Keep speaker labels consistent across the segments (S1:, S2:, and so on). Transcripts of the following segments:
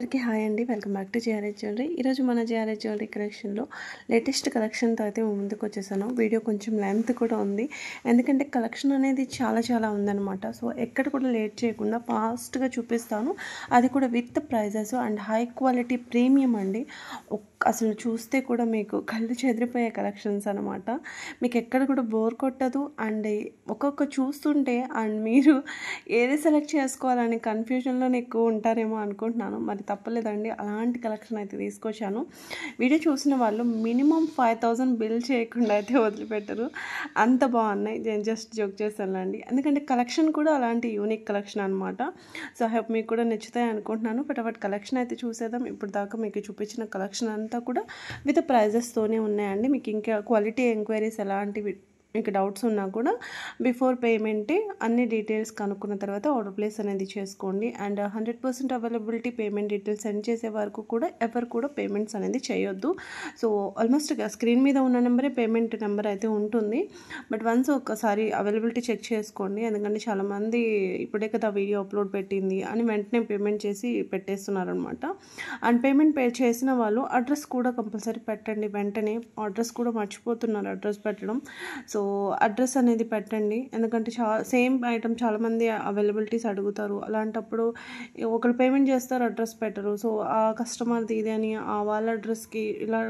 S1: అందరికీ హాయ్ అండి, welcome back to JRS jewellery. ఈరోజు మన జేఆర్ఎస్ జ్యువెలరీ కలెక్షన్లో లేటెస్ట్ కలెక్షన్తో అయితే ముందుకు వచ్చేసాను. వీడియో కొంచెం లెంత్ కూడా ఉంది, ఎందుకంటే కలెక్షన్ అనేది చాలా ఉందన్నమాట. సో ఎక్కడ కూడా లేట్ చేయకుండా ఫాస్ట్గా చూపిస్తాను, అది కూడా with prices and high quality premium అండి. అసలు చూస్తే కూడా మీకు కళ్ళు చెదిరిపోయే కలెక్షన్స్ అనమాట. మీకు ఎక్కడ కూడా బోర్ కొట్టదు అండ్ ఒక్కొక్క చూస్తుంటే అండ్ మీరు ఏది సెలెక్ట్ చేసుకోవాలని కన్ఫ్యూజన్లోనే ఎక్కువ ఉంటారేమో అనుకుంటున్నాను. మరి తప్పలేదండి, అలాంటి కలెక్షన్ అయితే తీసుకొచ్చాను. వీడియో చూసిన వాళ్ళు మినిమం 5000 బిల్ చేయకుండా అయితే వదిలిపెట్టరు, అంత బాగున్నాయి. నేను జస్ట్ జోక్ చేశానండి, ఎందుకంటే కలెక్షన్ కూడా అలాంటి యూనిక్ కలెక్షన్ అనమాట. సో హోప్ మీకు కూడా నచ్చుతాయి అనుకుంటున్నాను. బట్ కలెక్షన్ అయితే చూసేద్దాం. ఇప్పుడు దాకా మీకు చూపించిన కలెక్షన్ అంతా కూడా విత్ ప్రైజెస్తోనే ఉన్నాయండి. మీకు ఇంకా క్వాలిటీ ఎంక్వైరీస్ ఎలాంటివి మీకు డౌట్స్ ఉన్నా కూడా బిఫోర్ పేమెంటే అన్ని డీటెయిల్స్ కనుక్కున్న తర్వాత ఆర్డర్ ప్లేస్ అనేది చేసుకోండి. And 100% availability payment details send చేసే వరకు కూడా ఎవరు కూడా పేమెంట్స్ అనేది చేయొద్దు. సో ఆల్మోస్ట్ స్క్రీన్ మీద ఉన్న నెంబరే పేమెంట్ నెంబర్ అయితే ఉంటుంది. బట్ వన్స్ ఒకసారి అవైలబిలిటీ చెక్ చేసుకోండి, ఎందుకంటే చాలామంది ఇప్పుడే కదా వీడియో అప్లోడ్ పెట్టింది అని వెంటనే పేమెంట్ చేసి పెట్టేస్తున్నారనమాట. అండ్ పేమెంట్ పే చేసిన వాళ్ళు అడ్రస్ కూడా కంపల్సరీ పెట్టండి. వెంటనే అడ్రస్ కూడా మర్చిపోతున్నారు అడ్రస్ పెట్టడం. సో అడ్రస్ అనేది పెట్టండి, ఎందుకంటే సేమ్ ఐటమ్ చాలామంది అవైలబిలిటీస్ అడుగుతారు. అలాంటప్పుడు ఒకరు పేమెంట్ చేస్తారు, అడ్రస్ పెట్టరు. సో ఆ కస్టమర్ది ఇది అని వాళ్ళ అడ్రస్కి ఇలా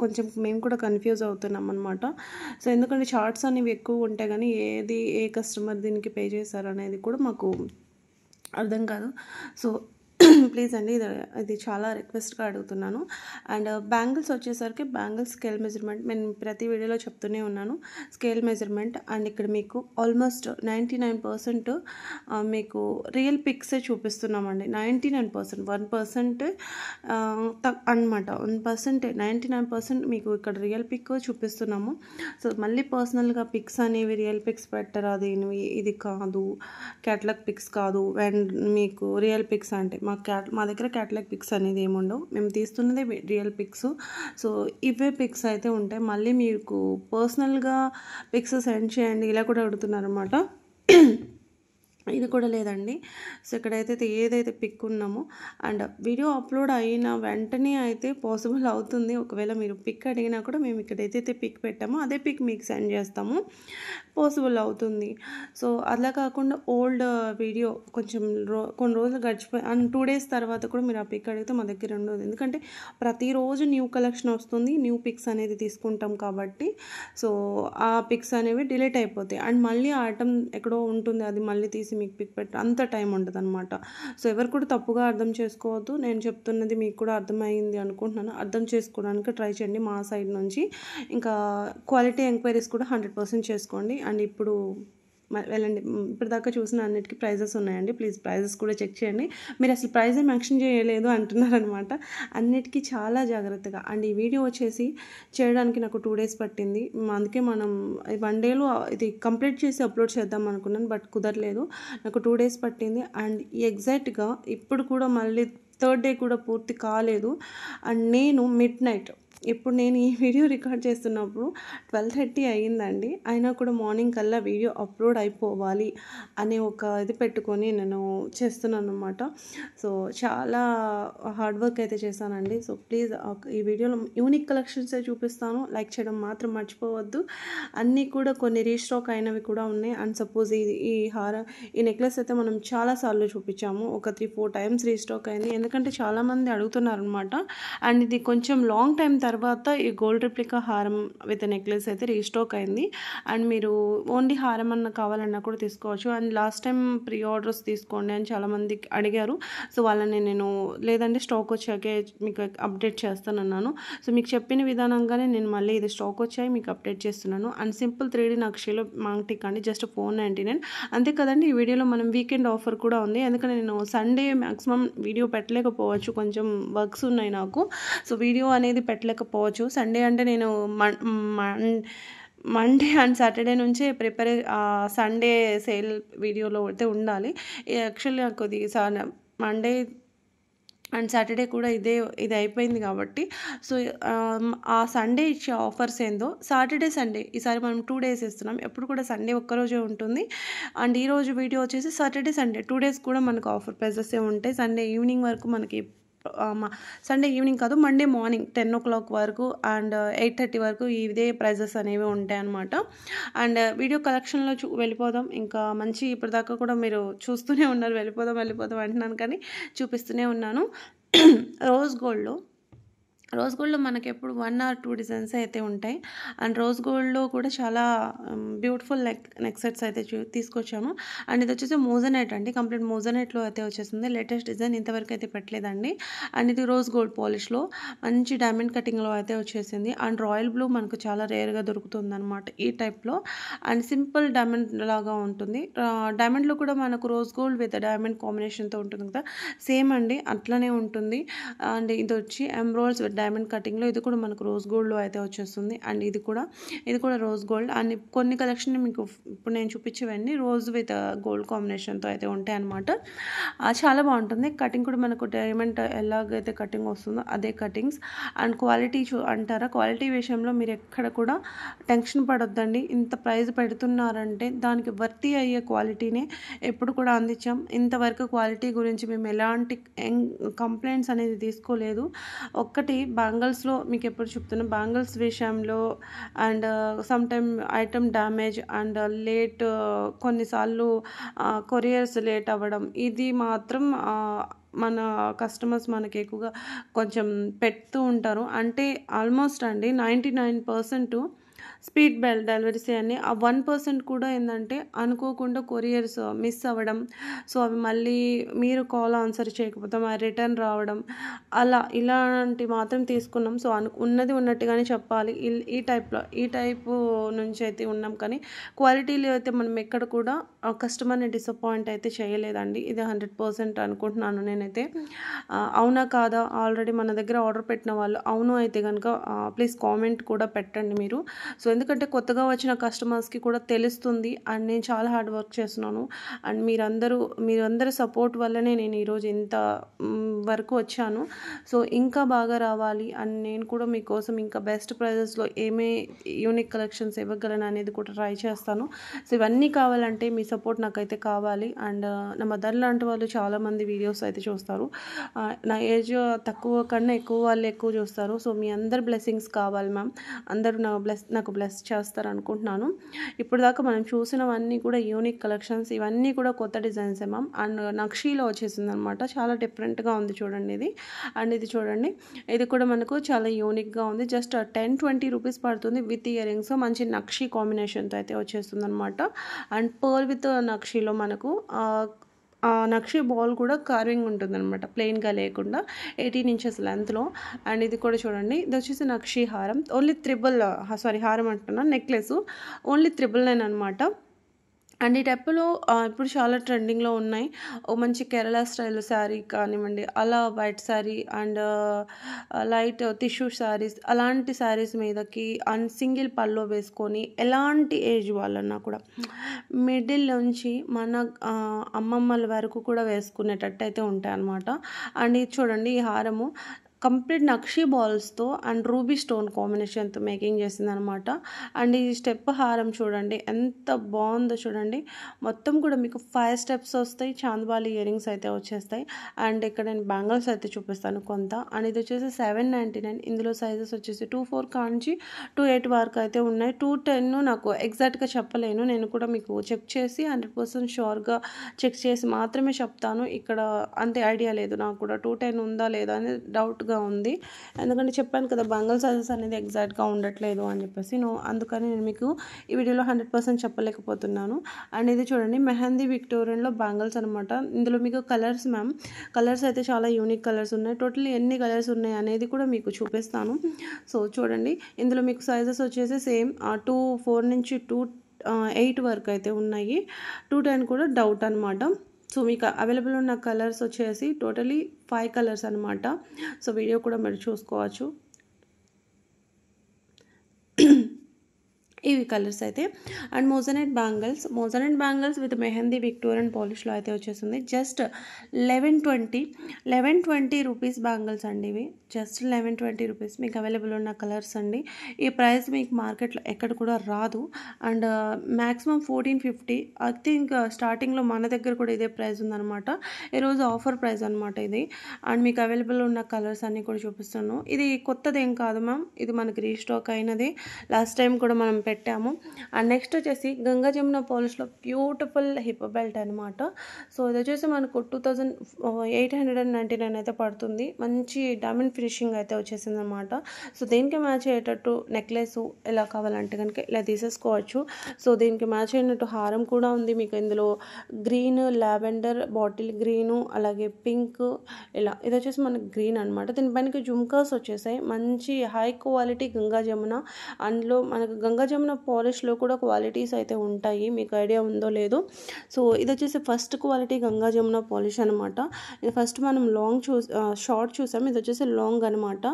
S1: కొంచెం మేము కూడా కన్ఫ్యూజ్ అవుతున్నాం అనమాట. సో ఎందుకంటే చార్ట్స్ అనేవి ఎక్కువ ఉంటాయి, కానీ ఏ కస్టమర్ దీనికి పే చేశారు అనేది కూడా మాకు అర్థం కాదు. సో ప్లీజ్ అండి, ఇది చాలా రిక్వెస్ట్గా అడుగుతున్నాను. అండ్ బ్యాంగిల్స్ వచ్చేసరికి బ్యాంగిల్స్ స్కేల్ మెజర్మెంట్ నేను ప్రతి వీడియోలో చెప్తూనే ఉన్నాను. స్కేల్ మెజర్మెంట్ అండ్ ఇక్కడ మీకు ఆల్మోస్ట్ 99% మీకు రియల్ పిక్సే చూపిస్తున్నామండి. 99%, 1% అనమాట. 1% 99% మీకు ఇక్కడ రియల్ పిక్ చూపిస్తున్నాము. సో మళ్ళీ పర్సనల్గా పిక్స్ అనేవి రియల్ పిక్స్ పెట్టరా, దీనివి ఇది కాదు, క్యాటలాగ్ పిక్స్ కాదు, అండ్ మీకు రియల్ పిక్స్ అంటే మా దగ్గర క్యాటలాగ్ పిక్స్ అనేది ఏముండవు, మేము తీస్తున్నదే రియల్ పిక్స్. సో ఇవే పిక్స్ అయితే ఉంటాయి. మళ్ళీ మీకు పర్సనల్గా పిక్స్ సెండ్ చేయండి ఇలా కూడా అడుగుతున్నారనమాట. ఇది కూడా లేదండి. సో ఇక్కడైతే ఏదైతే పిక్ ఉన్నామో అండ్ వీడియో అప్లోడ్ అయిన వెంటనే అయితే పాసిబుల్ అవుతుంది. ఒకవేళ మీరు పిక్ అడిగినా కూడా మేము ఇక్కడ ఏదైతే పిక్ పెట్టామో అదే పిక్ మీకు సెండ్ చేస్తాము, పాసిబుల్ అవుతుంది. సో అలా కాకుండా ఓల్డ్ వీడియో కొంచెం కొన్ని రోజులు గడిచిపోయి అండ్ 2 days తర్వాత కూడా మీరు ఆ పిక్ అడిగితే మా దగ్గర ఉండదు, ఎందుకంటే ప్రతిరోజు న్యూ కలెక్షన్ వస్తుంది, న్యూ పిక్స్ అనేది తీసుకుంటాం కాబట్టి. సో ఆ పిక్స్ అనేవి డిలీట్ అయిపోతాయి అండ్ మళ్ళీ ఆ ఐటమ్ ఎక్కడో ఉంటుంది, అది మళ్ళీ తీసి మీకు పిక్ పెట్టి అంత టైం ఉంటుంది అనమాట. సో ఎవరు కూడా తప్పుగా అర్థం చేసుకోవద్దు, నేను చెప్తున్నది మీకు కూడా అర్థమైంది అనుకుంటున్నాను. అర్థం చేసుకోవడానికి ట్రై చేయండి మా సైడ్ నుంచి. ఇంకా క్వాలిటీ ఎంక్వైరీస్ కూడా 100% చేసుకోండి. అండ్ ఇప్పుడు వెళ్ళండి, ఇప్పటిదాకా చూసిన అన్నిటికీ ప్రైజెస్ ఉన్నాయండి, ప్లీజ్ ప్రైజెస్ కూడా చెక్ చేయండి. మీరు అసలు ప్రైజ్ మెన్షన్ చేయలేదు అంటున్నారనమాట. అన్నిటికీ చాలా జాగ్రత్తగా. అండ్ ఈ వీడియో వచ్చేసి చేయడానికి నాకు 2 days పట్టింది, అందుకే మనం 1 dayలో ఇది కంప్లీట్ చేసి అప్లోడ్ చేద్దాం అనుకున్నాను, బట్ కుదరలేదు, నాకు 2 days పట్టింది. అండ్ ఎగ్జాక్ట్గా ఇప్పుడు కూడా మళ్ళీ 3rd day కూడా పూర్తి కాలేదు. అండ్ నేను midnight, ఇప్పుడు నేను ఈ వీడియో రికార్డ్ చేస్తున్నప్పుడు 12:30 అయ్యిందండి, అయినా కూడా మార్నింగ్ కల్లా వీడియో అప్లోడ్ అయిపోవాలి అనే ఒక ఇది పెట్టుకొని నేను చేస్తున్నాను అనమాట. సో చాలా హార్డ్ వర్క్ అయితే చేశానండి. సో ప్లీజ్ ఈ వీడియోలో యూనిక్ కలెక్షన్సే చూపిస్తాను, లైక్ చేయడం మాత్రం మర్చిపోవద్దు. అన్నీ కూడా కొన్ని రీస్టాక్ అయినవి కూడా ఉన్నాయి. అండ్ సపోజ్ ఈ నెక్లెస్ అయితే మనం చాలాసార్లు చూపించాము, ఒక 3-4 times రీస్టాక్ అయింది, ఎందుకంటే చాలామంది అడుగుతున్నారు అనమాట. అండ్ ఇది కొంచెం లాంగ్ టైం తర్వాత ఈ గోల్డ్ రెప్లికా హారం విత్ నెక్లెస్ అయితే రీస్టాక్ అయింది. అండ్ మీరు ఓన్లీ హారం అన్న కావాలన్నా కూడా తీసుకోవచ్చు. And last time pre orders తీసుకోండి అని చాలామంది అడిగారు. సో వాళ్ళని నేను లేదండి స్టాక్ వచ్చాకే మీకు అప్డేట్ చేస్తానన్నాను. సో మీకు చెప్పిన విధానంగానే నేను మళ్ళీ ఇది స్టాక్ వచ్చాయి మీకు అప్డేట్ చేస్తున్నాను. అండ్ సింపుల్ 3D నక్షిలో మాంగ్టిక్ అండి, జస్ట్ 499 అంతే కదండి. ఈ వీడియోలో మనం వీకెండ్ ఆఫర్ కూడా ఉంది, ఎందుకంటే నేను సండే మ్యాక్సిమం వీడియో పెట్టలేకపోవచ్చు, కొంచెం వర్క్స్ ఉన్నాయి నాకు. సో వీడియో అనేది పెట్టలేకపోవచ్చు సండే, అంటే నేను మండే అండ్ సాటర్డే నుంచే సండే సేల్ వీడియోలో అయితే ఉండాలి. యాక్చువల్లీ నాకు ఇది మండే అండ్ సాటర్డే కూడా ఇది అయిపోయింది కాబట్టి. సో ఆ సండే ఇచ్చే ఆఫర్స్ ఏందో సాటర్డే సండే ఈసారి మనం 2 days ఇస్తున్నాం. ఎప్పుడు కూడా సండే ఒక్కరోజే ఉంటుంది. అండ్ ఈరోజు వీడియో వచ్చేసి సాటర్డే సండే 2 days కూడా మనకు ఆఫర్ ప్రైజెస్ ఉంటాయి. సండే ఈవినింగ్ వరకు మనకి సండే ఈవినింగ్ కాదు, మండే మార్నింగ్ 10 o'clock వరకు అండ్ 8:30 వరకు ఇదే ప్రైజెస్ అనేవి ఉంటాయి అన్నమాట. అండ్ వీడియో కలెక్షన్లో వెళ్ళిపోదాం. ఇంకా మంచి ఇప్పటిదాకా కూడా మీరు చూస్తూనే ఉన్నారు, వెళ్ళిపోదాం అంటున్నాను కానీ చూపిస్తూనే ఉన్నాను. రోజ్ గోల్డ్లో మనకి ఎప్పుడు 1 or 2 డిజైన్స్ అయితే ఉంటాయి. అండ్ రోజ్ గోల్డ్లో కూడా చాలా బ్యూటిఫుల్ నెక్ సెట్స్ అయితే తీసుకొచ్చాను. అండ్ ఇది వచ్చేసి మోజనైట్ అండి, కంప్లీట్ మోజనైట్లో అయితే వచ్చేసింది. లేటెస్ట్ డిజైన్ ఇంతవరకు అయితే పెట్టలేదండి. అండ్ ఇది రోజ్ గోల్డ్ పాలిష్లో మంచి డైమండ్ కటింగ్లో అయితే వచ్చేసింది. అండ్ రాయల్ బ్లూ మనకు చాలా రేర్గా దొరుకుతుంది అనమాట ఈ టైప్లో. అండ్ సింపుల్ డైమండ్ లాగా ఉంటుంది. డైమండ్లో కూడా మనకు రోజ్ గోల్డ్ విత్ డైమండ్ కాంబినేషన్తో ఉంటుంది కదా, సేమ్ అండి అట్లనే ఉంటుంది. అండ్ ఇది వచ్చి ఎమ్రాల్డ్స్ విత్ డైమండ్ కటింగ్లో, ఇది కూడా మనకు రోజ్ గోల్డ్లో అయితే వచ్చేస్తుంది. అండ్ ఇది కూడా రోజ్ గోల్డ్. అండ్ కొన్ని కలెక్షన్ మీకు ఇప్పుడు నేను చూపించేవన్నీ రోజ్ విత్ గోల్డ్ కాంబినేషన్తో అయితే ఉంటాయి అనమాట. చాలా బాగుంటుంది. కటింగ్ కూడా మనకు డైమండ్ ఎలాగైతే కటింగ్ వస్తుందో అదే కటింగ్స్. అండ్ క్వాలిటీ అంటారా, క్వాలిటీ విషయంలో మీరు ఎక్కడ కూడా టెన్షన్ పడొద్దండి. ఇంత ప్రైస్ పెడుతున్నారంటే దానికి వర్తి అయ్యే క్వాలిటీనే ఎప్పుడు కూడా అందించాం. ఇంతవరకు క్వాలిటీ గురించి మేము ఎలాంటి కంప్లైంట్స్ అనేది తీసుకోలేదు. ఒక్కటి బ్యాంగిల్స్లో మీకు ఎప్పుడు చెప్తున్నా, బ్యాంగిల్స్ విషయంలో and some time item damage and late, కొన్నిసార్లు కొరియర్స్ లేట్ అవ్వడం, ఇది మాత్రం మన కస్టమర్స్ మనకి ఎక్కువగా కొంచెం పెడుతూ ఉంటారు. అంటే ఆల్మోస్ట్ అండి 99% స్పీడ్ డెలివరీస్ అన్నీ. ఆ 1% కూడా ఏంటంటే అనుకోకుండా కొరియర్స్ మిస్ అవ్వడం, సో అవి మళ్ళీ మీరు కాల్ ఆన్సర్ చేయకపోతే రిటర్న్ రావడం, ఇలాంటి మాత్రం తీసుకున్నాం. సో ఉన్నది ఉన్నట్టుగానే చెప్పాలి. ఈ టైపు నుంచి అయితే ఉన్నాం. కానీ క్వాలిటీలో అయితే మనం ఎక్కడ కూడా కస్టమర్ని డిసప్పాయింట్ అయితే చేయలేదండి. ఇది 100% అనుకుంటున్నాను నేనైతే. అవునా కాదా, ఆల్రెడీ మన దగ్గర ఆర్డర్ పెట్టిన వాళ్ళు అవును అయితే కనుక ప్లీజ్ కామెంట్ కూడా పెట్టండి మీరు. సో ఎందుకంటే కొత్తగా వచ్చిన కస్టమర్స్కి కూడా తెలుస్తుంది. అండ్ నేను చాలా హార్డ్ వర్క్ చేస్తున్నాను. అండ్ మీరందరూ సపోర్ట్ వల్లనే నేను ఈరోజు ఇంత వరకు వచ్చాను. సో ఇంకా బాగా రావాలి. అండ్ నేను కూడా మీకోసం ఇంకా బెస్ట్ ప్రైజెస్లో ఏమే యూనిక్ కలెక్షన్స్ ఇవ్వగలను అనేది కూడా ట్రై చేస్తాను. సో ఇవన్నీ కావాలంటే మీ సపోర్ట్ నాకైతే కావాలి. అండ్ నా మదర్ లాంటి వాళ్ళు చాలామంది వీడియోస్ అయితే చూస్తారు. నా ఏజ్ తక్కువ కన్నా ఎక్కువ వాళ్ళు ఎక్కువ చూస్తారు. సో మీ అందరు బ్లెస్సింగ్స్ కావాలి మ్యామ్. అందరూ నాకు బ్లెస్ చేస్తారు అనుకుంటున్నాను. ఇప్పుడు దాకా మనం చూసినవన్నీ కూడా యూనిక్ కలెక్షన్స్, ఇవన్నీ కూడా కొత్త డిజైన్సే మ్యామ్. అండ్ నక్షీలో వచ్చేసింది అనమాట. చాలా డిఫరెంట్గా ఉంది చూడండి ఇది. అండ్ ఇది చూడండి, ఇది కూడా మనకు చాలా యూనిక్గా ఉంది. జస్ట్ 10-20 రూపీస్ పడుతుంది విత్ ఇయర్ రింగ్స్. మంచి నక్షీ కాంబినేషన్తో అయితే వచ్చేస్తుంది అనమాట. అండ్ పర్ల్ విత్ నక్షీలో మనకు నక్షీ బాల్ కూడా కార్వింగ్ ఉంటుందన్నమాట, ప్లెయిన్గా లేకుండా 18 inches లెంత్లో. అండ్ ఇది కూడా చూడండి, ఇది వచ్చేసి నక్షీ హారం. ఓన్లీ హారం అంటున్నా, నెక్లెస్ ఓన్లీ 999 అనమాట. అండ్ ఈ టైప్లో ఇప్పుడు చాలా ట్రెండింగ్లో ఉన్నాయి. ఓ మంచి కేరళ స్టైల్ శారీ కానివ్వండి, అలా white sari and light tissue saris, అలాంటి శారీస్ మీదకి అండ్ సింగిల్ పల్లో వేసుకొని ఎలాంటి ఏజ్ వాళ్ళన్నా కూడా మిడిల్ నుంచి మన అమ్మమ్మల వరకు కూడా వేసుకునేటట్టు అయితే ఉంటాయి అన్నమాట. అండ్ ఇది చూడండి, ఈ హారము కంప్లీట్ నక్షీ బాల్స్తో అండ్ రూబీ స్టోన్ కాంబినేషన్తో మేకింగ్ చేసిందనమాట. అండ్ ఈ స్టెప్ హారం చూడండి ఎంత బాగుందో చూడండి. మొత్తం కూడా మీకు 5 steps వస్తాయి. చాందబాలి ఇయర్ రింగ్స్ అయితే వచ్చేస్తాయి. అండ్ ఇక్కడ నేను బ్యాంగిల్స్ అయితే చూపిస్తాను కొంత. అండ్ ఇది వచ్చేసి 799. ఇందులో సైజెస్ వచ్చేసి 2-4 కాంచి 2-8 వరకు అయితే ఉన్నాయి. 210 నాకు ఎగ్జాక్ట్గా చెప్పలేను, నేను కూడా మీకు చెక్ చేసి 100% షూర్గా చెక్ చేసి మాత్రమే చెప్తాను. ఇక్కడ అంతే ఐడియా లేదు నాకు కూడా 210 ఉందా లేదా అని డౌట్ ఉంది. ఎందుకంటే చెప్పాను కదా బంగల్ సైజెస్ అనేది ఎగ్జాక్ట్గా ఉండట్లేదు అని చెప్పేసి, అందుకని నేను మీకు ఈ వీడియోలో 100% చెప్పలేకపోతున్నాను. అండ్ ఇది చూడండి, మెహందీ విక్టోరియన్లో బ్యాంగిల్స్ అనమాట. ఇందులో మీకు కలర్స్ మ్యామ్, కలర్స్ అయితే చాలా యూనిక్ కలర్స్ ఉన్నాయి. టోటల్లీ ఎన్ని కలర్స్ ఉన్నాయి అనేది కూడా మీకు చూపిస్తాను. సో చూడండి, ఇందులో మీకు సైజెస్ వచ్చేసి సేమ్ 2-4 నుంచి 2-8 వరకు అయితే ఉన్నాయి. 210 కూడా డౌట్ అనమాట. సో మీకు అవైలబుల్ ఉన్న కలర్స్ వచ్చేసి టోటలీ 5 కలర్స్ అనమాట. సో వీడియో కూడా మీరు చూసుకోవచ్చు. ఇవి కలర్స్ అయితే. And moissanite bangles with mehndi Victorian పాలిష్లో అయితే వచ్చేస్తుంది. జస్ట్ 1120 రూపీస్ బ్యాంగిల్స్ అండి. ఇవి జస్ట్ 1120 రూపీస్ మీకు అవైలబుల్ ఉన్న కలర్స్ అండి. ఈ ప్రైస్ మీకు మార్కెట్లో ఎక్కడ కూడా రాదు. And maximum 1450. ఐ థింక్ స్టార్టింగ్లో మన దగ్గర కూడా ఇదే ప్రైస్ ఉందన్నమాట. ఈరోజు ఆఫర్ ప్రైస్ అనమాట ఇది. అండ్ మీకు అవైలబుల్ ఉన్న కలర్స్ అన్నీ కూడా చూపిస్తాను. ఇది కొత్తది ఏం కాదు మ్యామ్, ఇది మనకి రీస్టాక్ అయినది. లాస్ట్ టైం కూడా మనం పెట్టాము. అండ్ నెక్స్ట్ వచ్చేసి గంగా జమున పాలిష్లో బ్యూటిఫుల్ హిప్ బెల్ట్ అనమాట. సో ఇది వచ్చేసి మనకు 2899 అయితే పడుతుంది. మంచి డైమండ్ ఫినిషింగ్ అయితే వచ్చేసింది అనమాట. సో దీనికి మ్యాచ్ అయ్యేటట్టు నెక్లెస్ ఎలా కావాలంటే కనుక ఇలా తీసేసుకోవచ్చు. సో దీనికి మ్యాచ్ అయినట్టు హారం కూడా ఉంది మీకు. ఇందులో గ్రీన్, లావెండర్, బాటిల్ గ్రీను, అలాగే పింక్, ఇలా ఇది వచ్చేసి మనకు గ్రీన్ అనమాట. దీనిపైన జుమ్కాస్ వచ్చేసాయి. మంచి హై క్వాలిటీ గంగా జమున. అందులో మనకు గంగా జమున పాలిష్లో కూడా క్వాలిటీస్ అయితే ఉంటాయి, మీకు ఐడియా ఉందో లేదో. సో ఇది వచ్చేసి first quality Ganga Jamuna polish అనమాట. ఇది ఫస్ట్ మనం షార్ట్ చూసాం, ఇది వచ్చేసి లాంగ్ అనమాట.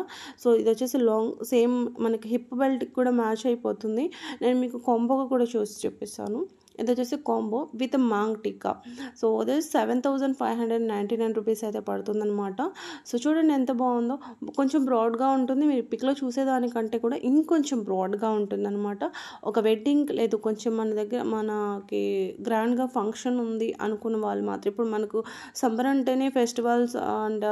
S1: సో ఇది వచ్చేసి లాంగ్, సేమ్ మనకి హిప్ బెల్ట్కి కూడా మ్యాచ్ అయిపోతుంది. నేను మీకు కాంబోగా కూడా చూసి చూపిస్తాను. ఇది వచ్చేసి combo with maang tikka. So అది 7599 రూపీస్ అయితే పడుతుందన్నమాట. సో చూడండి ఎంత బాగుందో. కొంచెం బ్రాడ్గా ఉంటుంది, మీరు పిక్లో చూసేదానికంటే కూడా ఇంకొంచెం బ్రాడ్గా ఉంటుంది అనమాట. ఒక వెడ్డింగ్ లేదు కొంచెం మన దగ్గర మనకి గ్రాండ్గా ఫంక్షన్ ఉంది అనుకున్న వాళ్ళు మాత్రం, ఇప్పుడు మనకు సమ్మర్ అంటేనే ఫెస్టివల్స్ అండ్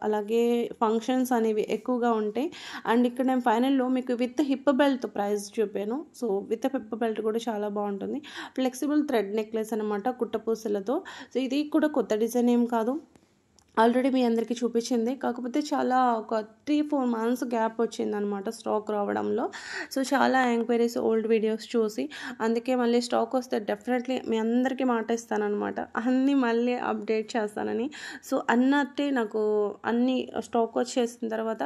S1: అలాగే ఫంక్షన్స్ అనేవి ఎక్కువగా ఉంటాయి. అండ్ ఇక్కడ నేను ఫైనల్లో మీకు విత్ హిప్ బెల్ట్ ప్రైస్ చూపాను. సో విత్ హిప్ బెల్ట్ కూడా చాలా బాగుంటుంది. ఫ్లెక్సిబుల్ థ్రెడ్ నెక్లెస్ అనమాట కుట్టపూసలతో. సో ఇది కూడా కొత్త డిజైన్ ఏం కాదు, ఆల్రెడీ మీ అందరికీ చూపించింది. కాకపోతే చాలా ఒక 3-4 మంత్స్ గ్యాప్ వచ్చిందనమాట స్టాక్ రావడంలో. సో చాలా ఎంక్వైరీస్ ఓల్డ్ వీడియోస్ చూసి, అందుకే మళ్ళీ స్టాక్ వస్తే డెఫినెట్లీ మీ అందరికీ మాట ఇస్తానమాట, అన్నీ మళ్ళీ అప్డేట్ చేస్తానని. సో అన్నట్టే నాకు అన్నీ స్టాక్ వచ్చేసిన తర్వాత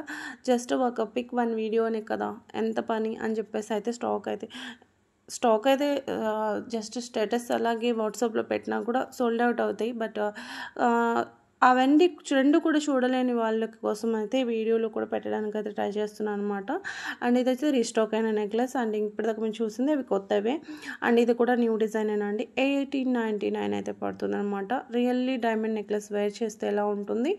S1: జస్ట్ ఒక పిక్ 1 వీడియోనే కదా ఎంత పని అని చెప్పేసి అయితే స్టాక్ అయితే జస్ట్ స్టేటస్ అలాగే వాట్సాప్లో పెట్టినా కూడా సోల్డ్ అవుట్ అవుతాయి. బట్ అవన్నీ రెండు కూడా చూడలేని వాళ్ళ కోసం అయితే వీడియోలో కూడా పెట్టడానికి అయితే ట్రై చేస్తున్నాను అనమాట. అండ్ ఇదైతే రీస్టాక్ అయిన నెక్లెస్. అండ్ ఇప్పటిదాకా మేము చూసింది అవి కొత్తవే. అండ్ ఇది కూడా న్యూ డిజైన్ అండి. 1899 అయితే పడుతుంది అనమాట. రియల్లీ డైమండ్ నెక్లెస్ వేర్ చేస్తే ఎలా ఉంటుంది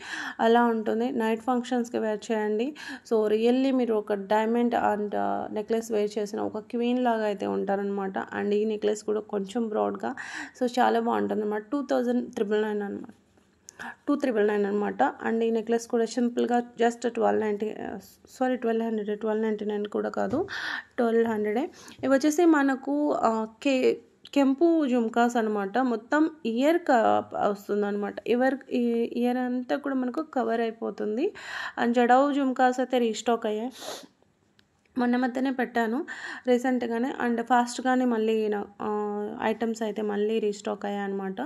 S1: అలా ఉంటుంది. నైట్ ఫంక్షన్స్కి వేర్ చేయండి. సో రియల్లీ మీరు ఒక డైమండ్ అండ్ నెక్లెస్ వేర్ చేసిన ఒక క్వీన్ లాగా అయితే ఉంటారనమాట. అండ్ ఈ నెక్లెస్ కూడా కొంచెం బ్రాడ్గా, సో చాలా బాగుంటుంది అనమాట. 2999 అనమాట, 2999 అనమాట. అండ్ ఈ నెక్లెస్ కూడా సింపుల్గా జస్ట్ 1299 కూడా కాదు, 1200. ఇవి వచ్చేసి మనకు కెంపు జుమ్కాస్ అనమాట. మొత్తం ఇయర్ వస్తుంది అనమాట. ఇయర్ అంతా కూడా మనకు కవర్ అయిపోతుంది. అండ్ జడావు జుమ్కాస్ అయితే రీస్టాక్ అయ్యాయి, మొన్న మధ్యనే పెట్టాను రీసెంట్గానే. అండ్ ఫాస్ట్గానే మళ్ళీ ఐటమ్స్ అయితే మళ్ళీ రీస్టాక్ అయ్యాయి అనమాట.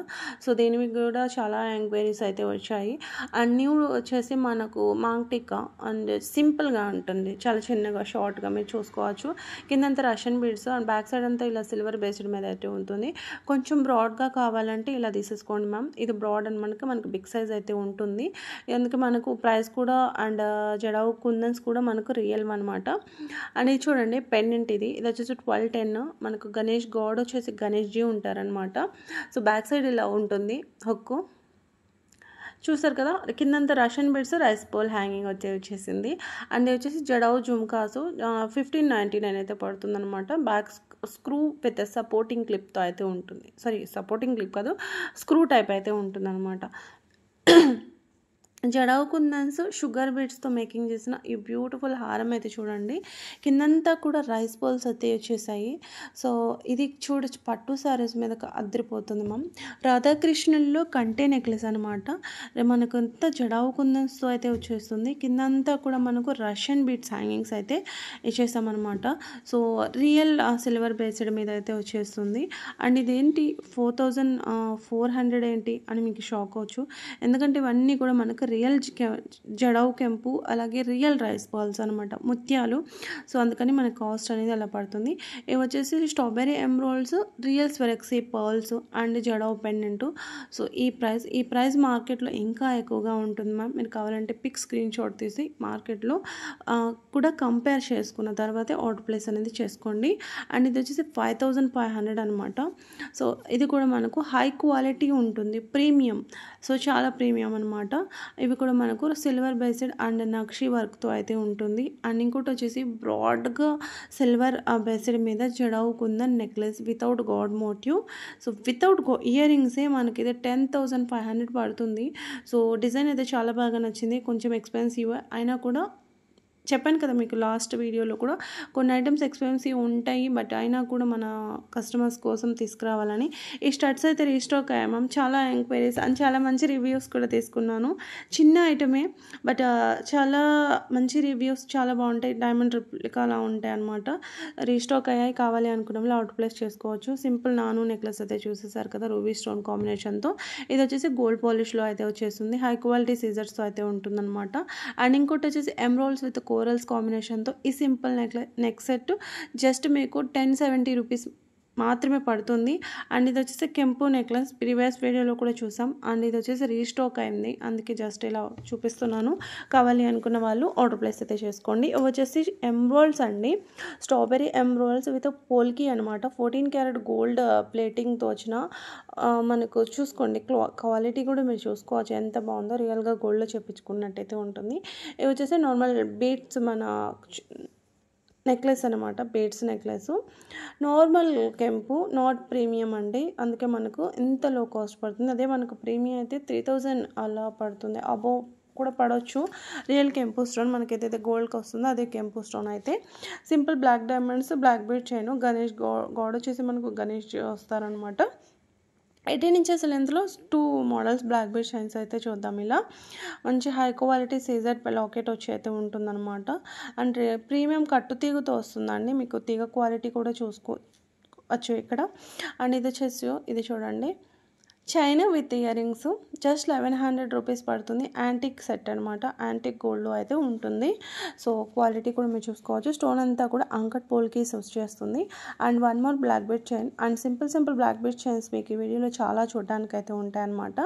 S1: సో దీనికి కూడా చాలా ఎంక్వైరీస్ అయితే వచ్చాయి. అండ్ న్యూ వచ్చేసి మనకు మాంగ్ టిక్కా అండ్ సింపుల్గా ఉంటుంది, చాలా చిన్నగా షార్ట్గా మీరు చూసుకోవచ్చు. కిందంతా Russian beads and back side అంతా ఇలా సిల్వర్ బేస్డ్ మీద అయితే ఉంటుంది. కొంచెం బ్రాడ్గా కావాలంటే ఇలా తీసేసుకోండి మ్యామ్. ఇది బ్రాడ్ అని మనకు బిగ్ సైజ్ అయితే ఉంటుంది. ఎందుకు మనకు ప్రైస్ కూడా అండ్ జడావు కుందన్స్ కూడా మనకు రియల్ అనమాట. అనేది చూడండి పెండెంట్ ఇది వచ్చేసి 1210. మనకు గణేష్ గాడ్ వచ్చేసి గణేష్ జీ ఉంటారనమాట. సో బ్యాక్ సైడ్ ఇలా ఉంటుంది హుక్కు, చూసారు కదా. కిందంతా Russian beads rice bowl hanging వచ్చేసింది. అండ్ వచ్చేసి జడావు జుమ్కాసు 1599 అయితే పడుతుంది అనమాట. బ్యాక్ స్క్రూ విత్ సపోర్టింగ్ క్లిప్తో అయితే ఉంటుంది. సపోర్టింగ్ క్లిప్ కాదు, స్క్రూ టైప్ అయితే ఉంటుంది అనమాట. జడావు కుందన్స్ షుగర్ బీడ్స్తో మేకింగ్ చేసిన ఈ బ్యూటిఫుల్ హారం అయితే చూడండి. కిందంతా కూడా రైస్ బౌల్స్ అయితే వచ్చేసాయి. సో ఇది చూడొచ్చు, పట్టు శారీస్ మీద అద్దరిపోతుంది మ్యామ్. రాధాకృష్ణుల్లో కంటే నెక్లెస్ అనమాట. మనకు అంతా జడావు కుందన్స్తో అయితే వచ్చేస్తుంది. కిందంతా కూడా మనకు రష్యన్ బీడ్స్ హ్యాంగింగ్స్ అయితే ఇచ్చేసామన్నమాట. సో రియల్ సిల్వర్ బేస్డ్ మీద అయితే వచ్చేస్తుంది. అండ్ ఇదేంటి 4400 ఏంటి అని మీకు షాక్ అవచ్చు, ఎందుకంటే ఇవన్నీ కూడా మనకు రియల్ జడవు కెంపు, అలాగే రియల్ రైస్ బాల్స్ అనమాట, ముత్యాలు. సో అందుకని మన కాస్ట్ అనేది అలా పడుతుంది. ఇవి వచ్చేసి strawberry ఎమ్రోల్స్, real స్వెరక్సీ pearls and jadau pendant. So ఈ ప్రైస్ మార్కెట్లో ఇంకా ఎక్కువగా ఉంటుంది మ్యామ్. మీరు కావాలంటే పిక్ స్క్రీన్ షాట్ తీసి మార్కెట్లో కూడా కంపేర్ చేసుకున్న తర్వాతే ఆర్డర్ ప్లేస్ అనేది చేసుకోండి. అండ్ ఇది వచ్చేసి 5500 అనమాట. సో ఇది కూడా మనకు హై క్వాలిటీ ఉంటుంది, ప్రీమియం. సో చాలా ప్రీమియం అనమాట. ఇవి కూడా మనకు సిల్వర్ బేస్డ్ అండ్ నక్షి వర్క్తో అయితే ఉంటుంది. అండ్ ఇంకోటి వచ్చేసి బ్రాడ్గా సిల్వర్ బేస్డ్ మీద jadau kundan necklace without god motif. So without ear రింగ్సే మనకి ఇది 10,500 పడుతుంది. సో డిజైన్ అయితే చాలా బాగా నచ్చింది. కొంచెం ఎక్స్పెన్సివ్ అయినా కూడా చెప్పాను కదా మీకు లాస్ట్ వీడియోలో కూడా కొన్ని ఐటమ్స్ ఎక్స్పెన్సివ్ ఉంటాయి, బట్ అయినా కూడా మన కస్టమర్స్ కోసం తీసుకురావాలని. ఈ స్టడ్స్ అయితే రీస్టాక్ అయ్యాయి మ్యామ్. చాలా ఎంక్వైరీస్ అండ్ చాలా మంచి రివ్యూస్ కూడా తీసుకున్నాను. చిన్న ఐటమే బట్ చాలా మంచి రివ్యూస్, చాలా బాగుంటాయి. డైమండ్ రిప్లికా అలా ఉంటాయి అనమాట. రీస్టాక్ అయ్యాయి, కావాలి అనుకున్న వాళ్ళు ఆర్డర్ ప్లేస్ చేసుకోవచ్చు. సింపుల్ నాను నెక్లెస్ అయితే చూసేసారు కదా, రూబీ స్టోన్ కాంబినేషన్తో. ఇది వచ్చేసి గోల్డ్ పాలిష్లో అయితే వచ్చేస్తుంది. హై క్వాలిటీ సీజర్స్తో అయితే ఉంటుందన్నమాట. అండ్ ఇంకోటి వచ్చేసి ఎమ్రోల్స్ విత్ కోరల్స్ కాంబినేషన్తో ఈ సింపుల్ నెక్ సెట్ జస్ట్ మీకు 1070 రూపీస్ మాత్రమే పడుతుంది. అండ్ ఇది వచ్చేసి కెంపు నెక్లెస్, ప్రీవియస్ వీడియోలో కూడా చూసాం. అండ్ ఇది వచ్చేసి రీస్టాక్ అయింది, అందుకే జస్ట్ ఇలా చూపిస్తున్నాను. కావాలి అనుకున్న వాళ్ళు ఆర్డర్ ప్లేస్ అయితే చేసుకోండి. ఇవి వచ్చేసి ఎమ్రోల్స్ అండి, స్ట్రాబెరీ ఎమ్రోల్స్ విత్ పోల్కి అనమాట. 14 క్యారెట్ గోల్డ్ ప్లేటింగ్తో వచ్చిన మనకు చూసుకోండి. క్వాలిటీ కూడా మీరు చూసుకోవచ్చు ఎంత బాగుందో, రియల్గా గోల్డ్లో చేపించుకున్నట్టయితే ఉంటుంది. ఇవి వచ్చేసి నార్మల్ బీట్స్ మన నెక్లెస్ అనమాట, బీడ్స్ నెక్లెస్. నార్మల్ కెంపు, నాట్ ప్రీమియం అండి, అందుకే మనకు ఎంత లో కాస్ట్ పడుతుంది. అదే మనకు ప్రీమియం అయితే 3000 అలా పడుతుంది, అబోవ్ కూడా పడవచ్చు. రియల్ కెంపు స్టోన్ మనకైతే గోల్డ్కి వస్తుందో అదే కెంపు స్టోన్ అయితే. Simple black diamonds, black bead chain, Ganesh god వచ్చేసి మనకు గణేష్ వస్తారనమాట. 18 ఇంచెస్ లెంత్లో 2 మోడల్స్ బ్లాక్ బీడ్ చైన్స్ అయితే చూద్దాం. ఇలా మంచి హై క్వాలిటీ సీజర్ లాకెట్ వచ్చి అయితే ఉంటుందన్నమాట. అండ్ ప్రీమియం కట్టు తీగతో వస్తుందండి, మీకు తీగ క్వాలిటీ కూడా చూసుకోవచ్చు ఇక్కడ. అండ్ ఇది వచ్చేసి ఇది చూడండి, chain with ear rings, just 1100 rupees పడుతుంది. యాంటిక్ సెట్ అనమాట, యాంటిక్ గోల్డ్లో అయితే ఉంటుంది. సో క్వాలిటీ కూడా మీరు చూసుకోవచ్చు. స్టోన్ అంతా కూడా అంకట్ పోల్కీస్ వచ్చేస్తుంది. And one more black bead chain. And simple black bead chains మీకు ఈ వీడియోలో చాలా చూడడానికి అయితే ఉంటాయన్నమాట.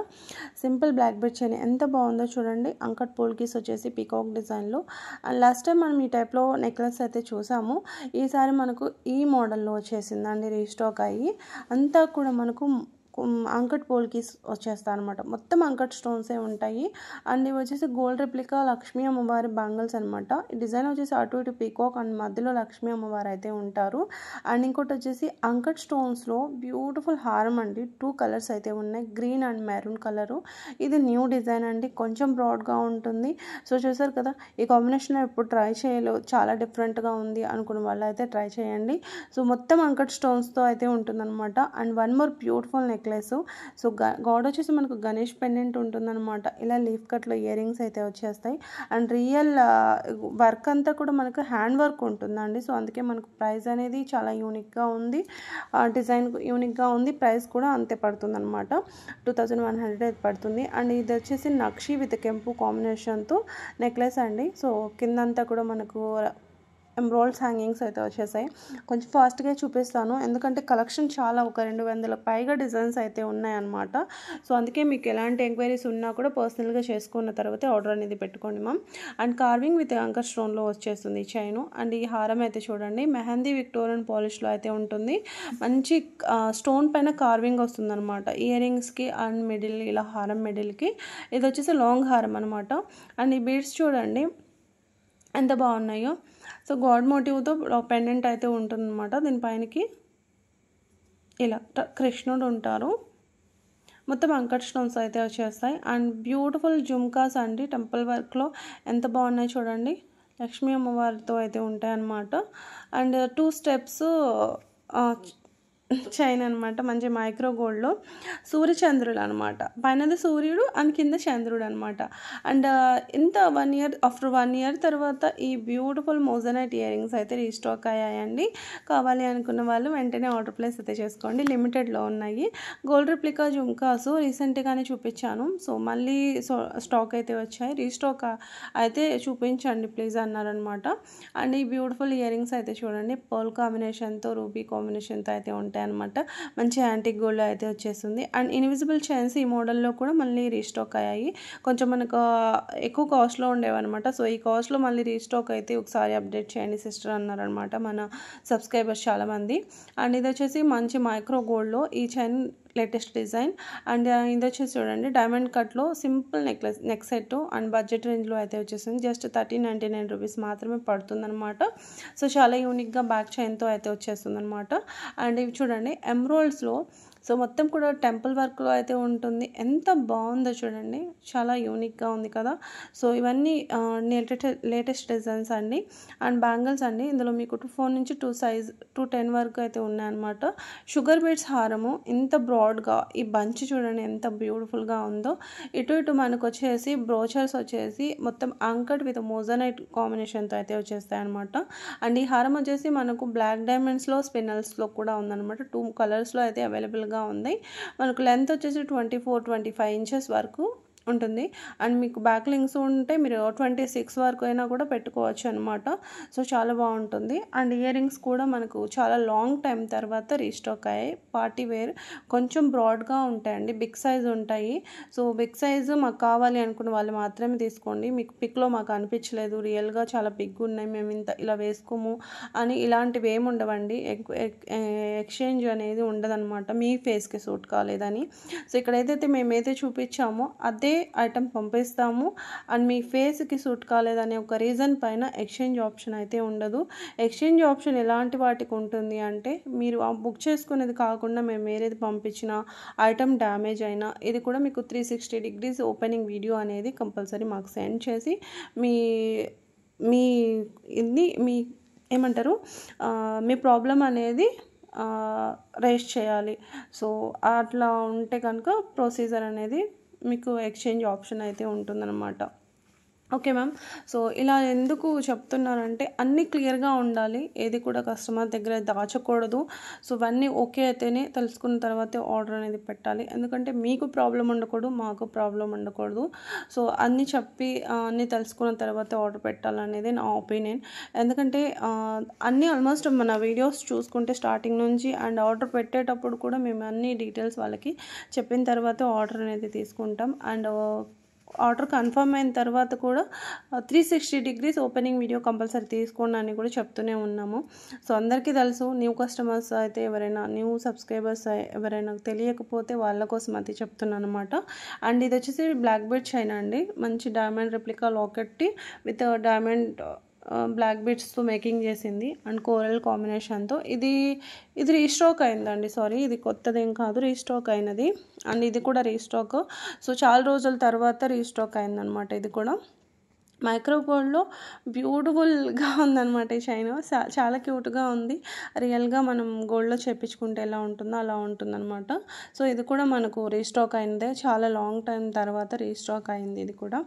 S1: సింపుల్ బ్లాక్ బీడ్ చైన్ ఎంత బాగుందో చూడండి, అంకట్ పోల్కీస్ వచ్చేసి పీకాక్ డిజైన్లో. అండ్ లాస్ట్ టైం మనం ఈ టైప్లో నెక్లెస్ అయితే చూసాము, ఈసారి మనకు ఈ మోడల్లో వచ్చేసిందండి రీస్టాక్ అయ్యి. అంతా కూడా మనకు అంకట్ పోల్కీస్ వచ్చేస్తాయి అనమాట, మొత్తం అంకట్ స్టోన్సే ఉంటాయి. అండ్ ఇవి వచ్చేసి గోల్డ్ రెప్లికా లక్ష్మీ అమ్మవారి బ్యాంగిల్స్ అనమాట. ఈ డిజైన్ వచ్చేసి అటు ఇటు పీకాక్ అండ్ మధ్యలో లక్ష్మీ అమ్మవారు అయితే ఉంటారు. అండ్ ఇంకోటి వచ్చేసి అంకట్ స్టోన్స్లో బ్యూటిఫుల్ హారం అండి, 2 కలర్స్ అయితే ఉన్నాయి, గ్రీన్ అండ్ మెరూన్ కలరు. ఇది న్యూ డిజైన్ అండి, కొంచెం బ్రాడ్గా ఉంటుంది. సో చూసారు కదా, ఈ కాంబినేషన్లో ఎప్పుడు ట్రై చేయలేదు, చాలా డిఫరెంట్గా ఉంది అనుకున్న వాళ్ళు అయితే ట్రై చేయండి. సో మొత్తం అంకట్ స్టోన్స్తో అయితే ఉంటుందన్నమాట. And one more beautiful necklace. So God వచ్చేసి మనకు గణేష్ పెండెంట్ ఉంటుందన్నమాట. ఇలా లీఫ్ కట్లో ఇయర్ రింగ్స్ అయితే వచ్చేస్తాయి. అండ్ రియల్ వర్క్ అంతా కూడా మనకు హ్యాండ్ వర్క్ ఉంటుందండి. సో అందుకే మనకు ప్రైస్ అనేది చాలా యూనిక్గా ఉంది, డిజైన్ యూనిక్గా ఉంది, ప్రైస్ కూడా అంతే పడుతుంది అనమాట, 2100 అయితే పడుతుంది. అండ్ ఇది వచ్చేసి నక్షి విత్ కెంపు కాంబినేషన్తో నెక్లెస్ అండి. సో కిందంతా కూడా మనకు ఎంబ్రాయిడ్స్ హ్యాంగింగ్స్ అయితే వచ్చేసాయి. కొంచెం ఫాస్ట్గా చూపిస్తాను, ఎందుకంటే కలెక్షన్ చాలా, ఒక 200 పైగా డిజైన్స్ అయితే ఉన్నాయన్నమాట. సో అందుకే మీకు ఎలాంటి ఎంక్వైరీస్ ఉన్నా కూడా పర్సనల్గా చేసుకున్న తర్వాత ఆర్డర్ అనేది పెట్టుకోండి మ్యామ్. అండ్ కార్వింగ్ విత్ అంకర్ స్టోన్లో వచ్చేస్తుంది చైను. అండ్ ఈ హారం అయితే చూడండి, మెహందీ విక్టోరియన్ పాలిష్లో అయితే ఉంటుంది. మంచి స్టోన్ పైన కార్వింగ్ వస్తుంది అనమాట, ఇయర్ రింగ్స్కి అండ్ మిడిల్, ఇలా హారం మిడిల్కి. ఇది వచ్చేసి లాంగ్ హారం అనమాట. అండ్ ఈ బీడ్స్ చూడండి ఎంత బాగున్నాయో. సో గాడ్ మోటివ్తో పెండెంట్ అయితే ఉంటుందన్నమాట. దీనిపైనకి ఇలా కృష్ణుడు ఉంటారు, మొత్తం అంకట్ స్టోన్స్ అయితే వచ్చేస్తాయి. అండ్ బ్యూటిఫుల్ జుమ్కాస్ అండి, టెంపుల్ వర్క్లో ఎంత బాగున్నాయి చూడండి, లక్ష్మీ అమ్మవారితో అయితే ఉంటాయి అన్నమాట. అండ్ 2 స్టెప్స్ చైన్ అనమాట. మంచి మైక్రో గోల్డ్లో సూర్యచంద్రులు అనమాట. పైనది సూర్యుడు అండ్ కింద చంద్రుడు అనమాట. అండ్ ఇంత 1 ఇయర్ ఆఫ్టర్ 1 ఇయర్ తర్వాత ఈ బ్యూటిఫుల్ మోజనైట్ ఇయర్ రింగ్స్ అయితే రీస్టాక్ అయ్యాయండి. కావాలి అనుకున్న వాళ్ళు వెంటనే ఆర్డర్ ప్లేస్ అయితే చేసుకోండి. లిమిటెడ్లో ఉన్నాయి. గోల్డ్ రిప్లికా జుంకాసు రీసెంట్గానే చూపించాను. సో మళ్ళీ స్టాక్ అయితే వచ్చాయి. రీస్టాక్ అయితే చూపించండి ప్లీజ్ అన్నారనమాట. అండ్ ఈ బ్యూటిఫుల్ ఇయర్ రింగ్స్ అయితే చూడండి, పర్ల్ కాంబినేషన్తో రూబీ కాంబినేషన్తో అయితే ఉంటాయి అనమాట. మంచి యాంటిక్ గోల్డ్ అయితే వచ్చేస్తుంది. అండ్ ఇన్విజిబుల్ చైన్స్ ఈ మోడల్లో కూడా మళ్ళీ రీస్టాక్ అయ్యాయి. కొంచెం మనకు ఎక్కువ కాస్ట్లో ఉండేవన్నమాట. సో ఈ కాస్ట్లో మళ్ళీ రీస్టాక్ అయితే ఒకసారి అప్డేట్ చేయండి సిస్టర్ అన్నారనమాట మన సబ్స్క్రైబర్స్ చాలామంది. అండ్ ఇది వచ్చేసి మంచి మైక్రో గోల్డ్లో ఈ చైన్ లేటెస్ట్ డిజైన్. అండ్ ఇది వచ్చేసి చూడండి డైమండ్ కట్లో simple neck set and budget రేంజ్లో అయితే వచ్చేసింది. జస్ట్ 1399 రూపీస్ మాత్రమే పడుతుందన్నమాట. సో చాలా యూనిక్గా బ్యాక్ చైన్తో అయితే వచ్చేస్తుంది అనమాట. అండ్ ఇవి చూడండి ఎమ్రోల్డ్స్లో, సో మొత్తం కూడా టెంపుల్ వర్క్లో అయితే ఉంటుంది. ఎంత బాగుందో చూడండి, చాలా యూనిక్గా ఉంది కదా. సో ఇవన్నీ లేటెస్ట్ డిజైన్స్ అండి. అండ్ బ్యాంగిల్స్ అండి, ఇందులో మీకు 4 నుంచి 2 సైజ్ 210 వరకు అయితే ఉన్నాయన్నమాట. షుగర్ బీడ్స్ హారము ఇంత బ్రాడ్గా, ఈ బంచ్ చూడండి ఎంత బ్యూటిఫుల్గా ఉందో. ఇటు మనకు వచ్చేసి బ్రోచర్స్ వచ్చేసి మొత్తం అంకట్ విత్ మోజనైట్ కాంబినేషన్తో అయితే వచ్చేస్తాయి అనమాట. అండ్ ఈ హారం వచ్చేసి మనకు బ్లాక్ డైమండ్స్లో స్పిన్నల్స్లో కూడా ఉందన్నమాట. 2 కలర్స్లో అయితే అవైలబుల్గా ఉంది. మనకు లెంత్ వచ్చేసి 24-25 ఇంచెస్ వరకు ఉంటుంది. అండ్ మీకు బ్యాక్ లింక్స్ ఉంటే మీరు 26 వరకు అయినా కూడా పెట్టుకోవచ్చు అనమాట. సో చాలా బాగుంటుంది. అండ్ ఇయర్ రింగ్స్ కూడా మనకు చాలా లాంగ్ టైం తర్వాత రీస్టాక్ అయ్యాయి. పార్టీ వేర్ కొంచెం బ్రాడ్గా ఉంటాయండి, బిగ్ సైజ్ ఉంటాయి. సో బిగ్ సైజు మాకు కావాలి అనుకున్న వాళ్ళు మాత్రమే తీసుకోండి. మీకు పిక్లో మాకు అనిపించలేదు, రియల్గా చాలా బిగ్ ఉన్నాయి, మేము ఇలా వేసుకోము అని ఇలాంటివి ఏమి ఉండవండి. ఎక్స్చేంజ్ అనేది ఉండదన్నమాట, మీ ఫేస్కి సూట్ కాలేదని. సో ఇక్కడ ఏదైతే మేమైతే చూపించామో అదే ఐటమ్ పంపిస్తాము. అండ్ మీ ఫేస్కి సూట్ కాలేదనే ఒక రీజన్ పైన ఎక్స్చేంజ్ ఆప్షన్ అయితే ఉండదు. ఎక్స్చేంజ్ ఆప్షన్ ఎలాంటి వాటికి ఉంటుంది అంటే, మీరు బుక్ చేసుకునేది కాకుండా మేము ఏది పంపించిన ఐటమ్ డ్యామేజ్ అయినా ఇది కూడా మీకు 360 డిగ్రీస్ ఓపెనింగ్ వీడియో అనేది కంపల్సరీ మాకు సెండ్ చేసి మీ ఏమంటారు మీ ప్రాబ్లం అనేది రేస్ చేయాలి. సో అట్లా ఉంటే కనుక ప్రొసీజర్ అనేది మీకు ఎక్స్చేంజ్ ఆప్షన్ అయితే ఉంటుందన్నమాట. Okay ma'am. సో ఇలా ఎందుకు చెప్తున్నానంటే అన్నీ క్లియర్గా ఉండాలి, ఏది కూడా కస్టమర్ దగ్గర దాచకూడదు. సో ఇవన్నీ ఓకే అయితేనే తెలుసుకున్న తర్వాతే ఆర్డర్ అనేది పెట్టాలి. ఎందుకంటే మీకు ప్రాబ్లం ఉండకూడదు, మాకు ప్రాబ్లం ఉండకూడదు. సో అన్నీ చెప్పి అన్నీ తెలుసుకున్న తర్వాత ఆర్డర్ పెట్టాలనేది నా ఒపీనియన్. ఎందుకంటే అన్నీ ఆల్మోస్ట్ మన వీడియోస్ చూసుకుంటే స్టార్టింగ్ నుంచి అండ్ ఆర్డర్ పెట్టేటప్పుడు కూడా మేము అన్ని డీటెయిల్స్ వాళ్ళకి చెప్పిన తర్వాత ఆర్డర్ అనేది తీసుకుంటాం. అండ్ ఆర్డర్ కన్ఫర్మ్ అయిన తర్వాత కూడా 360 డిగ్రీస్ ఓపెనింగ్ వీడియో కంపల్సరీ తీసుకోండి అని కూడా చెప్తూనే ఉన్నాము. సో అందరికీ తెలుసు, న్యూ కస్టమర్స్ అయితే ఎవరైనా న్యూ సబ్స్క్రైబర్స్ ఎవరైనా తెలియకపోతే వాళ్ళ కోసం అయితే చెప్తున్నాను అనమాట. అండ్ ఇది వచ్చేసి బ్లాక్ బీడ్ చైన్ అండి, మంచి diamond replica locket with diamond black బీడ్స్తో మేకింగ్ చేసింది అండ్ కోరల్ కాంబినేషన్తో. ఇది రీస్టాక్ అయిందండి, సారీ ఇది కొత్తదేం కాదు, రీస్టాక్ అయినది. అండ్ ఇది కూడా రీస్టాక్. సో చాలా రోజుల తర్వాత రీస్టాక్ అయిందనమాట. ఇది కూడా మైక్రో గోల్డ్లో బ్యూటిఫుల్గా ఉందన్నమాట ఈ చైన్. చాలా క్యూట్గా ఉంది. రియల్గా మనం గోల్డ్లో చేపించుకుంటే ఎలా ఉంటుందో అలా ఉంటుందన్నమాట. సో ఇది కూడా మనకు రీస్టాక్ అయిందే, చాలా లాంగ్ టైం తర్వాత రీస్టాక్ అయింది ఇది కూడా.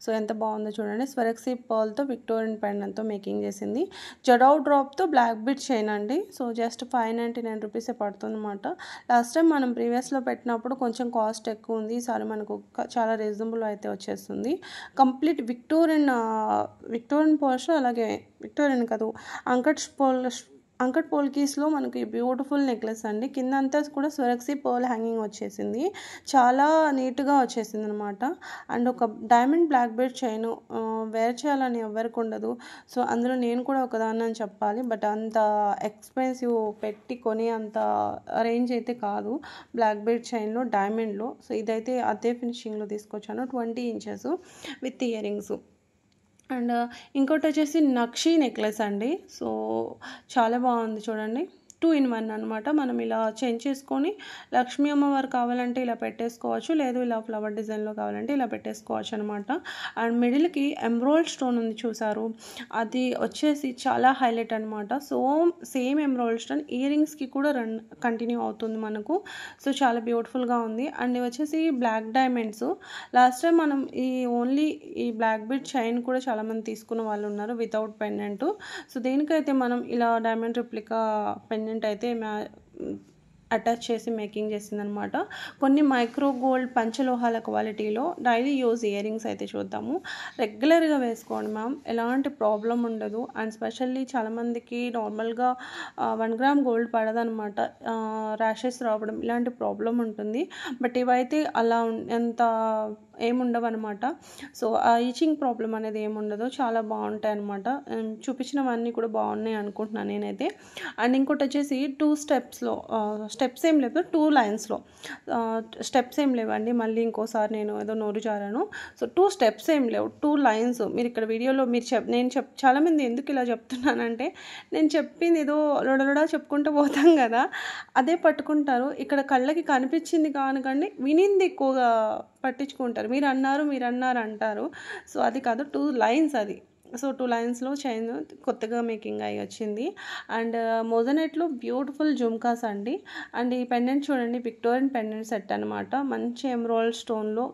S1: సో ఎంత బాగుందో చూడండి. స్వరక్సీ పర్ల్తో విక్టోరియన్ పెండెంట్తో మేకింగ్ చేసింది. జడౌ డ్రాప్తో బ్లాక్ బీడ్ చైన్ అండి. సో జస్ట్ 599 రూపీసే పడుతుంది అనమాట. లాస్ట్ టైం మనం ప్రీవియస్లో పెట్టినప్పుడు కొంచెం కాస్ట్ ఎక్కువ ఉంది, ఈసారి మనకు చాలా రీజనబుల్ అయితే వచ్చేస్తుంది. కంప్లీట్ విక్టోరియన్ పోర్షన్, అలాగే విక్టోరియన్ కాదు అంకట్ పోల్కీస్లో మనకి బ్యూటిఫుల్ నెక్లెస్ అండి. కింద అంతా కూడా స్వరక్సీ పర్ల్ హ్యాంగింగ్ వచ్చేసింది, చాలా నీట్గా వచ్చేసింది అనమాట. అండ్ ఒక diamond black bead chain wear చేయాలని ఎవరికి ఉండదు. సో అందులో నేను కూడా ఒకదాన్ని అని చెప్పాలి. బట్ అంత ఎక్స్పెన్సివ్ పెట్టి కొని అంత రేంజ్ అయితే కాదు బ్లాక్ బీడ్ చైన్లో డైమండ్లో. సో ఇదైతే అదే ఫినిషింగ్లో తీసుకొచ్చాను, 20 inches with ear rings. And ఇంకోటి వచ్చేసి నక్షి నెక్లెస్ అండి. సో చాలా బాగుంది చూడండి, 2 in 1 అనమాట. మనం ఇలా చేంజ్ చేసుకొని లక్ష్మీ అమ్మవారు కావాలంటే ఇలా పెట్టేసుకోవచ్చు, లేదు ఇలా ఫ్లవర్ డిజైన్లో కావాలంటే ఇలా పెట్టేసుకోవచ్చు అనమాట. అండ్ మిడిల్కి ఎమ్రాల్డ్ స్టోన్ ఉంది చూసారు, అది వచ్చేసి చాలా హైలైట్ అనమాట. So same emerald stone ear రింగ్స్కి కూడా కంటిన్యూ అవుతుంది మనకు. సో చాలా బ్యూటిఫుల్గా ఉంది. అండ్ ఇవి వచ్చేసి బ్లాక్ డైమండ్స్. లాస్ట్ టైం మనం ఓన్లీ ఈ బ్లాక్ బిడ్ చైన్ కూడా చాలామంది తీసుకున్న వాళ్ళు ఉన్నారు వితౌట్ పెండెంట్. సో దేనికైతే మనం ఇలా డైమండ్ రిప్లికా పెండెంట్ అయితే అటాచ్ చేసి మేకింగ్ చేసిందనమాట. కొన్ని మైక్రో గోల్డ్ పంచలోహాల క్వాలిటీలో డైలీ యూజ్ ఇయర్ రింగ్స్ అయితే చూద్దాము. రెగ్యులర్గా వేసుకోండి మ్యామ్, ఎలాంటి ప్రాబ్లం ఉండదు. అండ్ స్పెషల్లీ చాలామందికి నార్మల్గా 1 గ్రామ్ గోల్డ్ పడదనమాట, ర్యాషెస్ రావడం ఇలాంటి ప్రాబ్లం ఉంటుంది. బట్ ఇవైతే అలా ఎంత ఏముండవు అనమాట. సో ఆ ఈచింగ్ ప్రాబ్లం అనేది ఏముండదు, చాలా బాగుంటాయి అనమాట. చూపించినవన్నీ కూడా బాగున్నాయి అనుకుంటున్నాను నేనైతే. అండ్ ఇంకోటి వచ్చేసి 2 స్టెప్స్లో, స్టెప్స్ ఏం లేదు 2 లైన్స్లో, స్టెప్స్ ఏం లేవండి. మళ్ళీ ఇంకోసారి నేను ఏదో నోరు జారాను. సో 2 స్టెప్స్ ఏం లేవు, 2 లైన్స్. మీరు ఇక్కడ వీడియోలో మీరు చాలామంది ఎందుకు ఇలా చెప్తున్నానంటే, నేను చెప్పింది ఏదో లొడలొడా చెప్పుకుంటూ పోతాం కదా, అదే పట్టుకుంటారు. ఇక్కడ కళ్ళకి కనిపించింది కానుకండి, వినింది ఎక్కువగా పట్టించుకుంటారు. మీరు అన్నారు అంటారు. సో అది కాదు, 2 లైన్స్ అది. సో 2 లైన్స్లో చైన్ కొత్తగా మేకింగ్ అయ్యి వచ్చింది. అండ్ మోజనెట్లో బ్యూటిఫుల్ జుమ్కాస్ అండి. అండ్ ఈ పెండెంట్ చూడండి, విక్టోరియన్ పెండెంట్ సెట్ అనమాట. మంచి ఎమరాల్డ్ స్టోన్లో.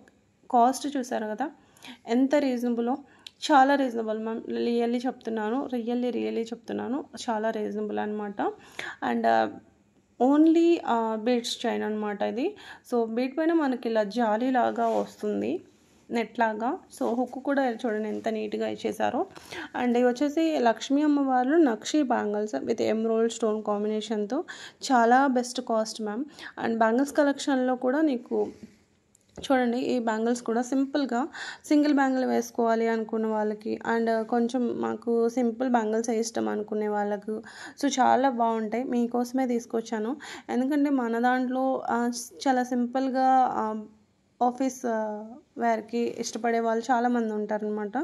S1: కాస్ట్ చూసారు కదా ఎంత రీజనబులో, చాలా రీజనబుల్ మ్యామ్. రియల్లీ చెప్తున్నాను, చాలా రీజనబుల్ అనమాట. అండ్ ఓన్లీ బీడ్స్ చైన్ అనమాట ఇది. సో బీడ్ పైన మనకి ఇలా జాలీలాగా వస్తుంది, నెట్ లాగా. సో హుక్ కూడా చూడండి ఎంత నీట్గా ఇచ్చేసారో. అండ్ ఇవి వచ్చేసి లక్ష్మీ అమ్మవారు నక్షి బ్యాంగిల్స్ విత్ ఎమరాల్డ్ స్టోన్ కాంబినేషన్తో చాలా best cost ma'am. And bangles కలెక్షన్లో కూడా నీకు చూడండి, ఈ బ్యాంగిల్స్ కూడా సింపుల్గా సింగిల్ బ్యాంగిల్ వేసుకోవాలి అనుకున్న వాళ్ళకి, అండ్ కొంచెం మాకు సింపుల్ బ్యాంగిల్స్ ఇష్టం అనుకునే వాళ్ళకు సో చాలా బాగుంటాయి. మీకోసమే తీసుకొచ్చాను. ఎందుకంటే మన దాంట్లో చాలా సింపుల్గా ఆఫీస్ వేర్కి ఇష్టపడే వాళ్ళు చాలామంది ఉంటారనమాట.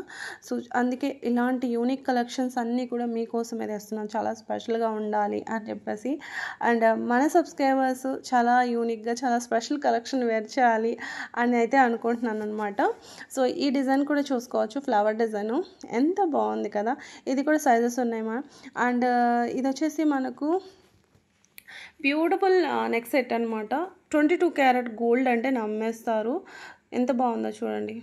S1: సో అందుకే ఇలాంటి యూనిక్ కలెక్షన్స్ అన్నీ కూడా మీకోసమే తెస్తున్నాను, చాలా స్పెషల్గా ఉండాలి అని చెప్పేసి. అండ్ మన సబ్స్క్రైబర్స్ చాలా యూనిక్గా చాలా స్పెషల్ కలెక్షన్ వేర్ చేయాలి అని అయితే అనుకుంటున్నాను అనమాట. సో ఈ డిజైన్ కూడా చూసుకోవచ్చు, ఫ్లవర్ డిజైన్ ఎంత బాగుంది కదా. ఇది కూడా సైజెస్ ఉన్నాయి మా. అండ్ ఇది వచ్చేసి మనకు బ్యూటిఫుల్ నెక్ సెట్ అనమాట. 22 క్యారెట్ గోల్డ్ అంటే నమ్మేస్తారు, ఎంత బాగుందో చూడండి.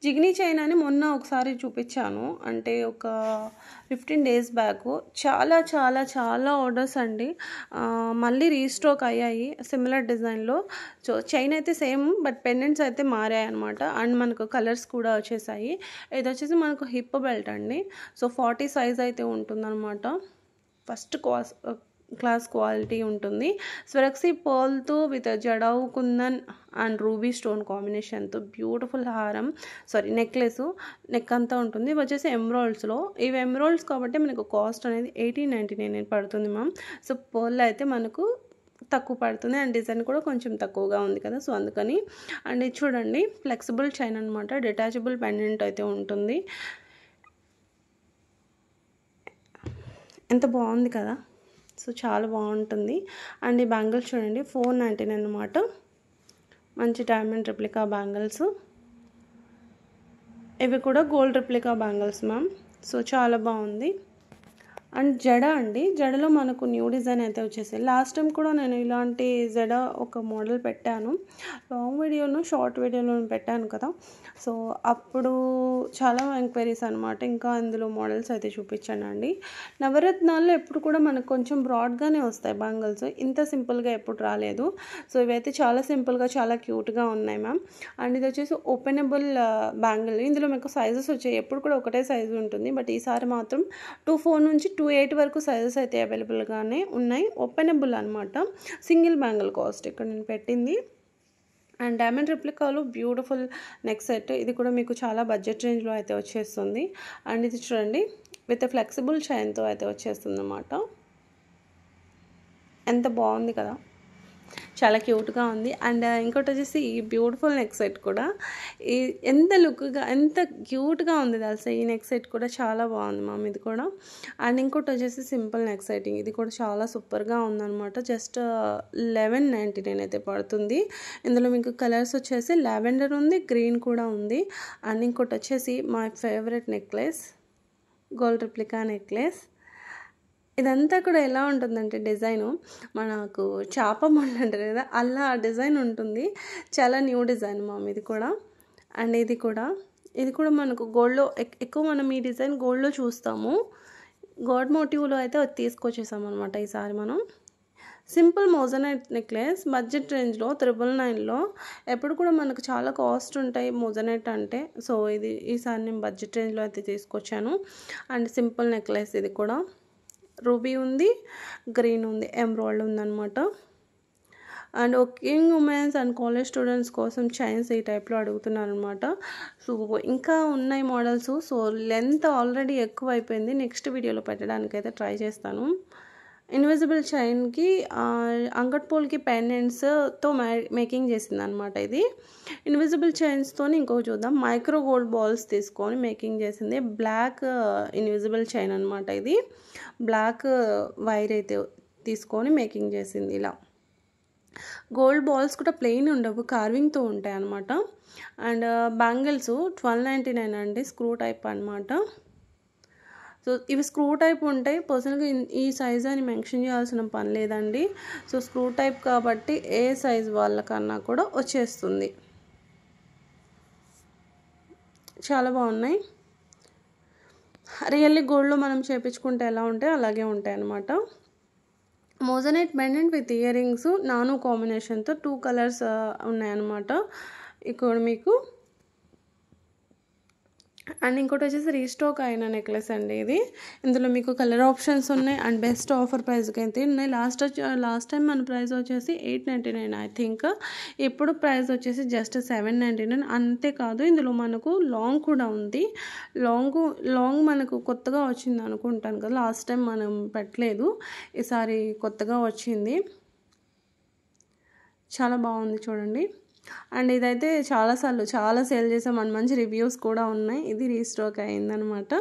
S1: జిగ్నీ చైన్ అని మొన్న ఒకసారి చూపించాను, అంటే ఒక 15 days బ్యాక్. చాలా చాలా చాలా ఆర్డర్స్ అండి, మళ్ళీ రీస్టాక్ అయ్యాయి సిమిలర్ డిజైన్లో. సో చైన్ అయితే సేమ్, బట్ పెండెంట్స్ అయితే మారాయి అనమాట. అండ్ మనకు కలర్స్ కూడా వచ్చేసాయి. ఇది వచ్చేసి మనకు హిప్ బెల్ట్ అండి. సో 40 సైజ్ అయితే ఉంటుందన్నమాట. ఫస్ట్ క్లాస్ క్వాలిటీ ఉంటుంది. స్వరక్సీ పర్ల్తో with jadau kundan and ruby stone కాంబినేషన్తో బ్యూటిఫుల్ నెక్లెస్ నెక్ అంతా ఉంటుంది. ఇవి వచ్చేసి ఎమరాల్డ్స్లో. ఇవి ఎమరాల్డ్స్ కాబట్టి మనకు కాస్ట్ అనేది 1899 పడుతుంది మ్యామ్. సో పర్ల్ అయితే మనకు తక్కువ పడుతుంది, అండ్ డిజైన్ కూడా కొంచెం తక్కువగా ఉంది కదా, సో అందుకని. అండ్ ఇది చూడండి, ఫ్లెక్సిబుల్ చైన్ అనమాట, డిటాచబుల్ పెండెంట్ అయితే ఉంటుంది. ఎంత బాగుంది కదా, సో చాలా బాగుంటుంది. అండ్ ఈ బ్యాంగిల్స్ చూడండి, 499 అనమాట. మంచి డైమండ్ రిప్లికా బ్యాంగిల్స్. ఇవి కూడా gold replica bangles ma'am. So చాలా బాగుంది. అండ్ జడ అండి, జడలో మనకు న్యూ డిజైన్ అయితే వచ్చేసాయి. లాస్ట్ టైం కూడా నేను ఇలాంటి జడ ఒక మోడల్ పెట్టాను, లాంగ్ వీడియోను షార్ట్ వీడియోలో పెట్టాను కదా. సో అప్పుడు చాలా ఎంక్వైరీస్ అనమాట, ఇంకా ఇందులో మోడల్స్ అయితే చూపించాను అండి. నవరత్నాల్లో ఎప్పుడు కూడా మనకు కొంచెం బ్రాడ్గానే వస్తాయి బ్యాంగిల్స్, ఇంత సింపుల్గా ఎప్పుడు రాలేదు. సో ఇవైతే చాలా సింపుల్గా చాలా క్యూట్గా ఉన్నాయి మ్యామ్. అండ్ ఇది వచ్చేసి ఓపెనబుల్ బ్యాంగిల్. ఇందులో మీకు సైజెస్ వచ్చాయి, ఎప్పుడు కూడా ఒకటే సైజు ఉంటుంది, బట్ ఈసారి మాత్రం 24 నుంచి 28 వరకు సైజెస్ అయితే అవైలబుల్గానే ఉన్నాయి. ఓపెనబుల్ అనమాట. సింగిల్ బ్యాంగిల్ కాస్ట్ ఇక్కడ నేను పెట్టింది. అండ్ డైమండ్ రిప్లికాలో బ్యూటిఫుల్ నెక్ సెట్, ఇది కూడా మీకు చాలా బడ్జెట్ రేంజ్లో అయితే వచ్చేస్తుంది. అండ్ ఇది చూడండి, విత్ ఫ్లెక్సిబుల్ చైన్తో అయితే వచ్చేస్తుంది అన్నమాట. ఎంత బాగుంది కదా. చాలా క్యూట్గా ఉంది. అండ్ ఇంకోటి వచ్చేసి ఈ బ్యూటిఫుల్ నెక్ సెట్ కూడా ఈ ఎంత లుక్గా ఎంత క్యూట్గా ఉంది తెలుసా. ఈ నెక్ సెట్ కూడా చాలా బాగుంది మ్యామ్ ఇది కూడా. అండ్ ఇంకోటి వచ్చేసి సింపుల్ నెక్ సెట్టింగ్, ఇది కూడా చాలా సూపర్గా ఉందన్నమాట. జస్ట్ 1199 అయితే పడుతుంది. ఇందులో మీకు కలర్స్ వచ్చేసి లావెండర్ ఉంది, గ్రీన్ కూడా ఉంది. అండ్ ఇంకోటి వచ్చేసి my favourite necklace, gold replica necklace. ఇదంతా కూడా ఎలా ఉంటుందంటే డిజైను మనకు చాప మొండ అంటారు కదా, అలా డిజైన్ ఉంటుంది. చాలా న్యూ డిజైన్ మామ్ ఇది కూడా. అండ్ ఇది కూడా మనకు గోల్డ్లో ఎక్కువ మనం ఈ డిజైన్ గోల్డ్లో చూస్తాము. గోల్డ్ మోటివ్లో అయితే తీసుకొచ్చేసాం అనమాట ఈసారి మనం. సింపుల్ మోజనైట్ నెక్లెస్ బడ్జెట్ రేంజ్లో 999లో. ఎప్పుడు కూడా మనకు చాలా కాస్ట్ ఉంటాయి మోజనైట్ అంటే. సో ఇది ఈసారి నేను బడ్జెట్ రేంజ్లో అయితే తీసుకొచ్చాను. అండ్ సింపుల్ నెక్లెస్ ఇది కూడా రూబీ ఉంది, గ్రీన్ ఉంది, ఎంబ్రాయిడ్ ఉందన్నమాట. And working women's and college students కోసం చైన్స్ ఈ టైప్లో అడుగుతున్నారు అనమాట. సో ఇంకా ఉన్నాయి మోడల్స్. సో లెంత్ ఆల్రెడీ ఎక్కువ అయిపోయింది, నెక్స్ట్ వీడియోలో పెట్టడానికి అయితే ట్రై చేస్తాను. ఇన్విజిబుల్ చైన్కి అంగట్ పోల్కి పెండెంట్స్తో మేకింగ్ చేసింది అనమాట ఇది. ఇన్విజిబుల్ చైన్స్తో ఇంకొక చూద్దాం. మైక్రో గోల్డ్ బాల్స్ తీసుకొని మేకింగ్ చేసింది. బ్లాక్ ఇన్విజిబుల్ చైన్ అనమాట ఇది. బ్లాక్ వైర్ అయితే తీసుకొని మేకింగ్ చేసింది ఇలా. గోల్డ్ బాల్స్ కూడా ప్లెయిన్ ఉండవు, కార్వింగ్తో ఉంటాయి అనమాట. అండ్ బ్యాంగిల్స్ 1299 అండి, స్క్రూ టైప్ అనమాట. సో ఇవి స్క్రూ టైప్ ఉంటాయి. పర్సనల్గా ఈ సైజ్ అని మెన్షన్ చేయాల్సిన పని లేదండి. సో స్క్రూ టైప్ కాబట్టి ఏ సైజ్ వాళ్ళకన్నా కూడా వచ్చేస్తుంది. చాలా బాగున్నాయి. రియల్లీ గోల్డ్లో మనం చేపించుకుంటే ఎలా ఉంటాయి అలాగే ఉంటాయి అన్నమాట. Moissanite pendant with ear rings నాను కాంబినేషన్తో 2 కలర్స్ ఉన్నాయన్నమాట ఇక్కడ మీకు. అండ్ ఇంకోటి వచ్చేసి రీస్టాక్ అయిన నెక్లెస్ అండి ఇది. ఇందులో మీకు కలర్ ఆప్షన్స్ ఉన్నాయి అండ్ బెస్ట్ ఆఫర్ ప్రైస్కి అయితే ఉన్నాయి. లాస్ట్ టైం మన ప్రైస్ వచ్చేసి 899 ఐ థింక్. ఇప్పుడు ప్రైస్ వచ్చేసి జస్ట్ 799. అంతేకాదు ఇందులో మనకు లాంగ్ కూడా ఉంది. లాంగ్ మనకు కొత్తగా వచ్చింది అనుకుంటాను కదా, లాస్ట్ టైం మనం పెట్టలేదు, ఈసారి కొత్తగా వచ్చింది. చాలా బాగుంది చూడండి. అండ్ ఇదైతే చాలా సేల్ చేసాం అండ్ మంచి రివ్యూస్ కూడా ఉన్నాయి. ఇది రీస్టాక్ అయిందనమాట.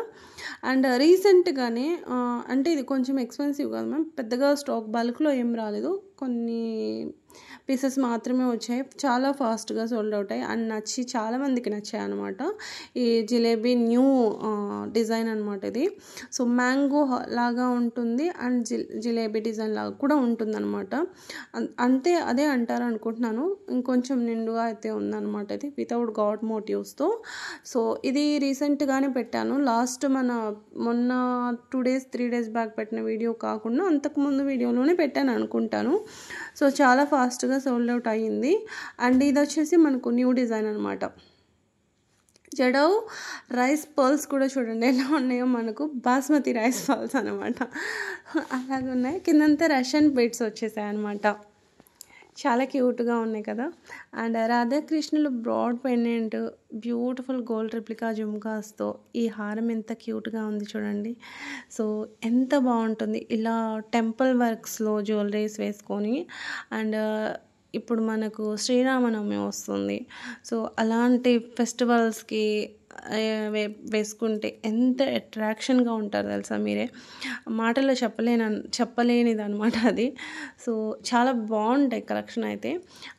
S1: అండ్ రీసెంట్గానే అంటే ఇది కొంచెం ఎక్స్పెన్సివ్ కదా మ్యామ్, పెద్దగా స్టాక్ బల్క్లో ఏం రాలేదు, కొన్ని పీసెస్ మాత్రమే వచ్చాయి. చాలా ఫాస్ట్గా సోల్డ్ అవుట్ అయ్యాయి అండ్ చాలామందికి నచ్చాయి అనమాట. ఈ జిలేబీ న్యూ డిజైన్ అనమాట ఇది. సో మ్యాంగో లాగా ఉంటుంది అండ్ జిలేబీ డిజైన్ లాగా కూడా ఉంటుంది అనమాట. అంతే అదే అంటారు అనుకుంటున్నాను. ఇంకొంచెం నిండుగా అయితే ఉందన్నమాట ఇది, వితౌట్ గాడ్ మోటివ్స్తో. సో ఇది రీసెంట్గానే పెట్టాను. మొన్న 3 days బ్యాక్ పెట్టిన వీడియో కాకుండా అంతకుముందు వీడియోలోనే పెట్టాను అనుకుంటాను. సో చాలా ఫాస్ట్గా సోల్డ్ అవుట్ అయ్యింది. అండ్ ఇది వచ్చేసి మనకు న్యూ డిజైన్ అనమాట. జడవ్ రైస్ పర్ల్స్ కూడా చూడండి ఎలా ఉన్నాయో, మనకు బాస్మతి రైస్ పర్ల్స్ అనమాట, అలాగే ఉన్నాయి. కిందంతా రష్యన్ బీడ్స్ వచ్చేసాయి అనమాట. చాలా క్యూట్గా ఉన్నాయి కదా. అండ్ రాధాకృష్ణులు broad pendant, beautiful gold replica జుమ్కాస్తో ఈ హారం ఎంత క్యూట్గా ఉంది చూడండి. సో ఎంత బాగుంటుంది ఇలా టెంపుల్ వర్క్స్లో జ్యువెలరీస్ వేసుకొని. అండ్ ఇప్పుడు మనకు శ్రీరామనవమి వస్తుంది. సో అలాంటి ఫెస్టివల్స్కి వేసుకుంటే ఎంత అట్రాక్షన్గా ఉంటారు తెలుసా మీరే, మాటల్లో చెప్పలేనిది అనమాట అది. సో చాలా బాగుంటాయి కలెక్షన్ అయితే.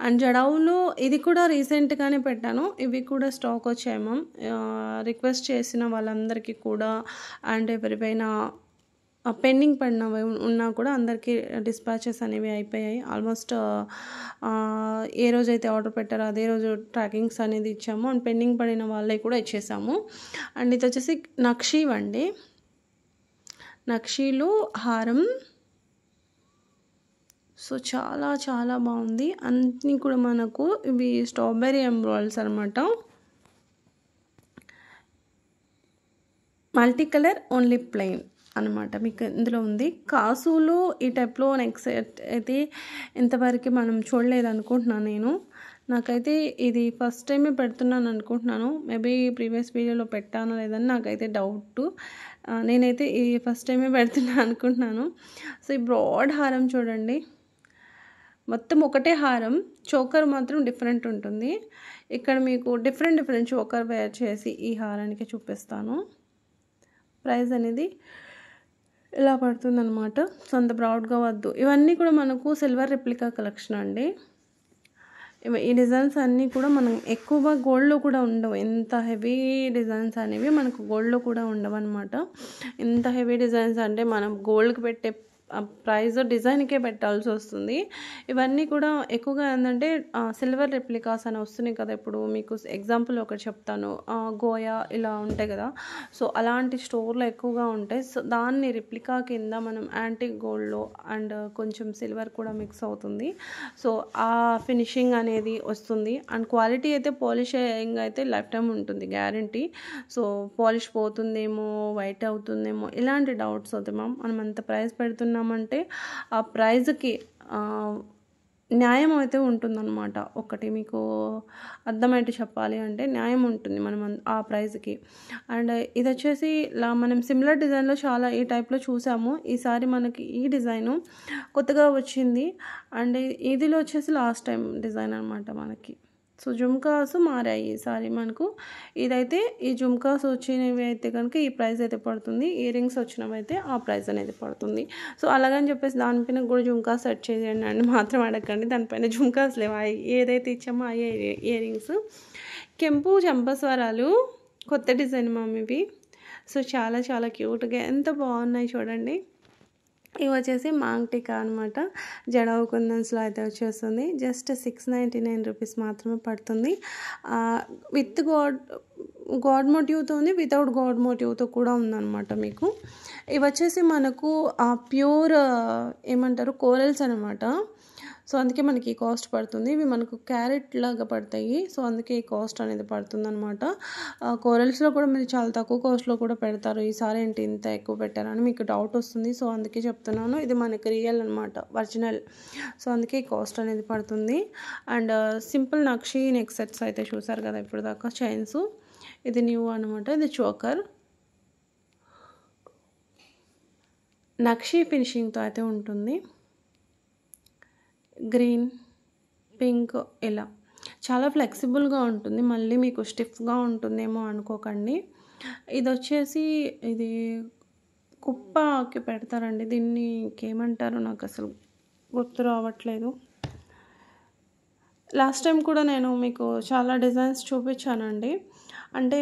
S1: అండ్ జడవులో ఇది కూడా రీసెంట్గానే పెట్టాను, ఇవి కూడా స్టాక్ వచ్చాయి మ్యామ్. రిక్వెస్ట్ చేసిన వాళ్ళందరికీ కూడా అండ్ ఎవరిపైనా పెండింగ్ పడినవి ఉన్నా కూడా అందరికీ డిస్పాచెస్ అనేవి అయిపోయాయి. ఆల్మోస్ట్ ఏ రోజైతే ఆర్డర్ పెట్టారో అదే రోజు ట్రాకింగ్స్ అనేది ఇచ్చాము అండ్ పెండింగ్ పడిన వాళ్ళే కూడా ఇచ్చేసాము. అండ్ ఇది వచ్చేసి నక్షీ అండి, నక్షీలు హారం. సో చాలా చాలా బాగుంది. అన్నీ కూడా మనకు ఇవి స్ట్రాబెర్రీ ఎంబ్రాయిడ్స్ అనమాట. మల్టీ కలర్ ఓన్లీ ప్లెయిన్ అనమాట మీకు ఇందులో ఉంది. కాసులు ఈ టైప్లో నెక్స్ట్ అయితే ఇంతవరకు మనం చూడలేదు అనుకుంటున్నాను నేను. నాకైతే ఇది ఫస్ట్ టైమే పెడుతున్నాను అనుకుంటున్నాను. మేబీ ప్రీవియస్ వీడియోలో పెట్టానో లేదని నాకైతే డౌట్. నేనైతే ఈ ఫస్ట్ టైమే పెడుతున్నాను అనుకుంటున్నాను. సో ఈ బ్రాడ్ హారం చూడండి, మొత్తం ఒకటే హారం, చోకర్ మాత్రం డిఫరెంట్ ఉంటుంది. ఇక్కడ మీకు డిఫరెంట్ చోకర్ వేర్ చేసి ఈ హారానికి చూపిస్తాను. ప్రైస్ అనేది ఇలా పడుతుందన్నమాట. సో అంత బ్రాడ్గా వద్దు. ఇవన్నీ కూడా మనకు సిల్వర్ రెప్లికా కలెక్షన్ అండి. ఈ డిజైన్స్ అన్నీ కూడా మనం ఎక్కువగా గోల్డ్లో కూడా ఉండవు. ఎంత హెవీ డిజైన్స్ అనేవి మనకు గోల్డ్లో కూడా ఉండవు అనమాట. ఎంత హెవీ డిజైన్స్ అంటే మనం గోల్డ్కి పెట్టే ప్రైస్ డిజైన్కే పెట్టాల్సి వస్తుంది. ఇవన్నీ కూడా ఎక్కువగా ఏంటంటే సిల్వర్ రెప్లికాస్ అని వస్తున్నాయి కదా. ఇప్పుడు మీకు ఎగ్జాంపుల్ ఒకటి చెప్తాను. గోయా ఇలా ఉంటాయి కదా. సో అలాంటి స్టోర్లో ఎక్కువగా ఉంటాయి. సో దాన్ని రెప్లికా కింద మనం యాంటిక్ గోల్డ్లో అండ్ కొంచెం సిల్వర్ కూడా మిక్స్ అవుతుంది. సో ఆ ఫినిషింగ్ అనేది వస్తుంది. అండ్ క్వాలిటీ అయితే పాలిషింగ్ అయితే లైఫ్ టైం ఉంటుంది గ్యారంటీ. సో పాలిష్ పోతుందేమో, వైట్ అవుతుందేమో ఇలాంటి డౌట్స్ అవుతాయి మ్యామ్. మనం అంత ప్రైస్ పెడుతున్నామంటే ఆ ప్రైజ్కి న్యాయం అయితే ఉంటుందన్నమాట. ఒకటి మీకు అర్థమైతే చెప్పాలి అంటే న్యాయం ఉంటుంది మనం ఆ ప్రైజ్కి. అండ్ ఇది వచ్చేసి మనం సిమిలర్ డిజైన్లో చాలా ఈ టైప్లో చూసాము. ఈసారి మనకి ఈ డిజైను కొత్తగా వచ్చింది. అండ్ ఇదిలో వచ్చేసి లాస్ట్ టైం డిజైన్ అనమాట మనకి. సో జుమ్కాస్ మారాయి ఈసారి మనకు. ఇదైతే ఈ జుమ్కాస్ వచ్చినవి అయితే కనుక ఈ ప్రైస్ అయితే పడుతుంది. ఇయర్ రింగ్స్ వచ్చినవి అయితే ఆ ప్రైస్ అనేది పడుతుంది. సో అలాగని చెప్పేసి దానిపైన కూడా జుమ్కాస్ సెట్ చేయండి అని మాత్రం అడగండి. దానిపైన జుమ్కాస్ లేవు. ఏదైతే ఇచ్చామో ఆ ఇయర్ రింగ్స్. కెంపు చంపస్వరాలు కొత్త డిజైన్ మామ్ ఇవి. సో చాలా చాలా క్యూట్గా ఎంత బాగున్నాయి చూడండి. ఇవి వచ్చేసి మాంగ్ టికా అనమాట. జడావు కుందన్స్లో అయితే వచ్చేస్తుంది. జస్ట్ 699 రూపీస్ మాత్రమే పడుతుంది. విత్ గాడ్ మోటివ్తో ఉంది, వితౌట్ గాడ్ మోటివ్తో కూడా ఉందన్నమాట మీకు. ఇవి వచ్చేసి మనకు ప్యూర్ ఏమంటారు కోరల్స్ అనమాట. సో అందుకే మనకి కాస్ట్ పడుతుంది. ఇవి మనకు క్యారెట్ లాగా పడతాయి. సో అందుకే ఈ కాస్ట్ అనేది పడుతుంది అనమాట. కోరల్స్లో కూడా మీరు చాలా తక్కువ కాస్ట్లో కూడా పెడతారు. ఈసారి ఏంటి ఇంత ఎక్కువ పెట్టారని మీకు డౌట్ వస్తుంది. సో అందుకే చెప్తున్నాను. ఇది మనకి రియల్ అనమాట, ఒరిజినల్. సో అందుకే ఈ కాస్ట్ అనేది పడుతుంది. And simple nakshi neck sets అయితే చూసారు కదా ఇప్పుడు దాకా, చైన్స్. ఇది న్యూ అనమాట. ఇది చోకర్ నక్షి ఫినిషింగ్తో అయితే ఉంటుంది. గ్రీన్, పింక్ ఇలా చాలా ఫ్లెక్సిబుల్గా ఉంటుంది. మళ్ళీ మీకు స్టిఫ్గా ఉంటుందేమో అనుకోకండి. ఇది వచ్చేసి ఇది కుప్పకి పెడతారండి. దీన్ని ఇంకేమంటారో నాకు అసలు గుర్తు రావట్లేదు. లాస్ట్ టైం కూడా నేను మీకు చాలా డిజైన్స్ చూపించానండి. అంటే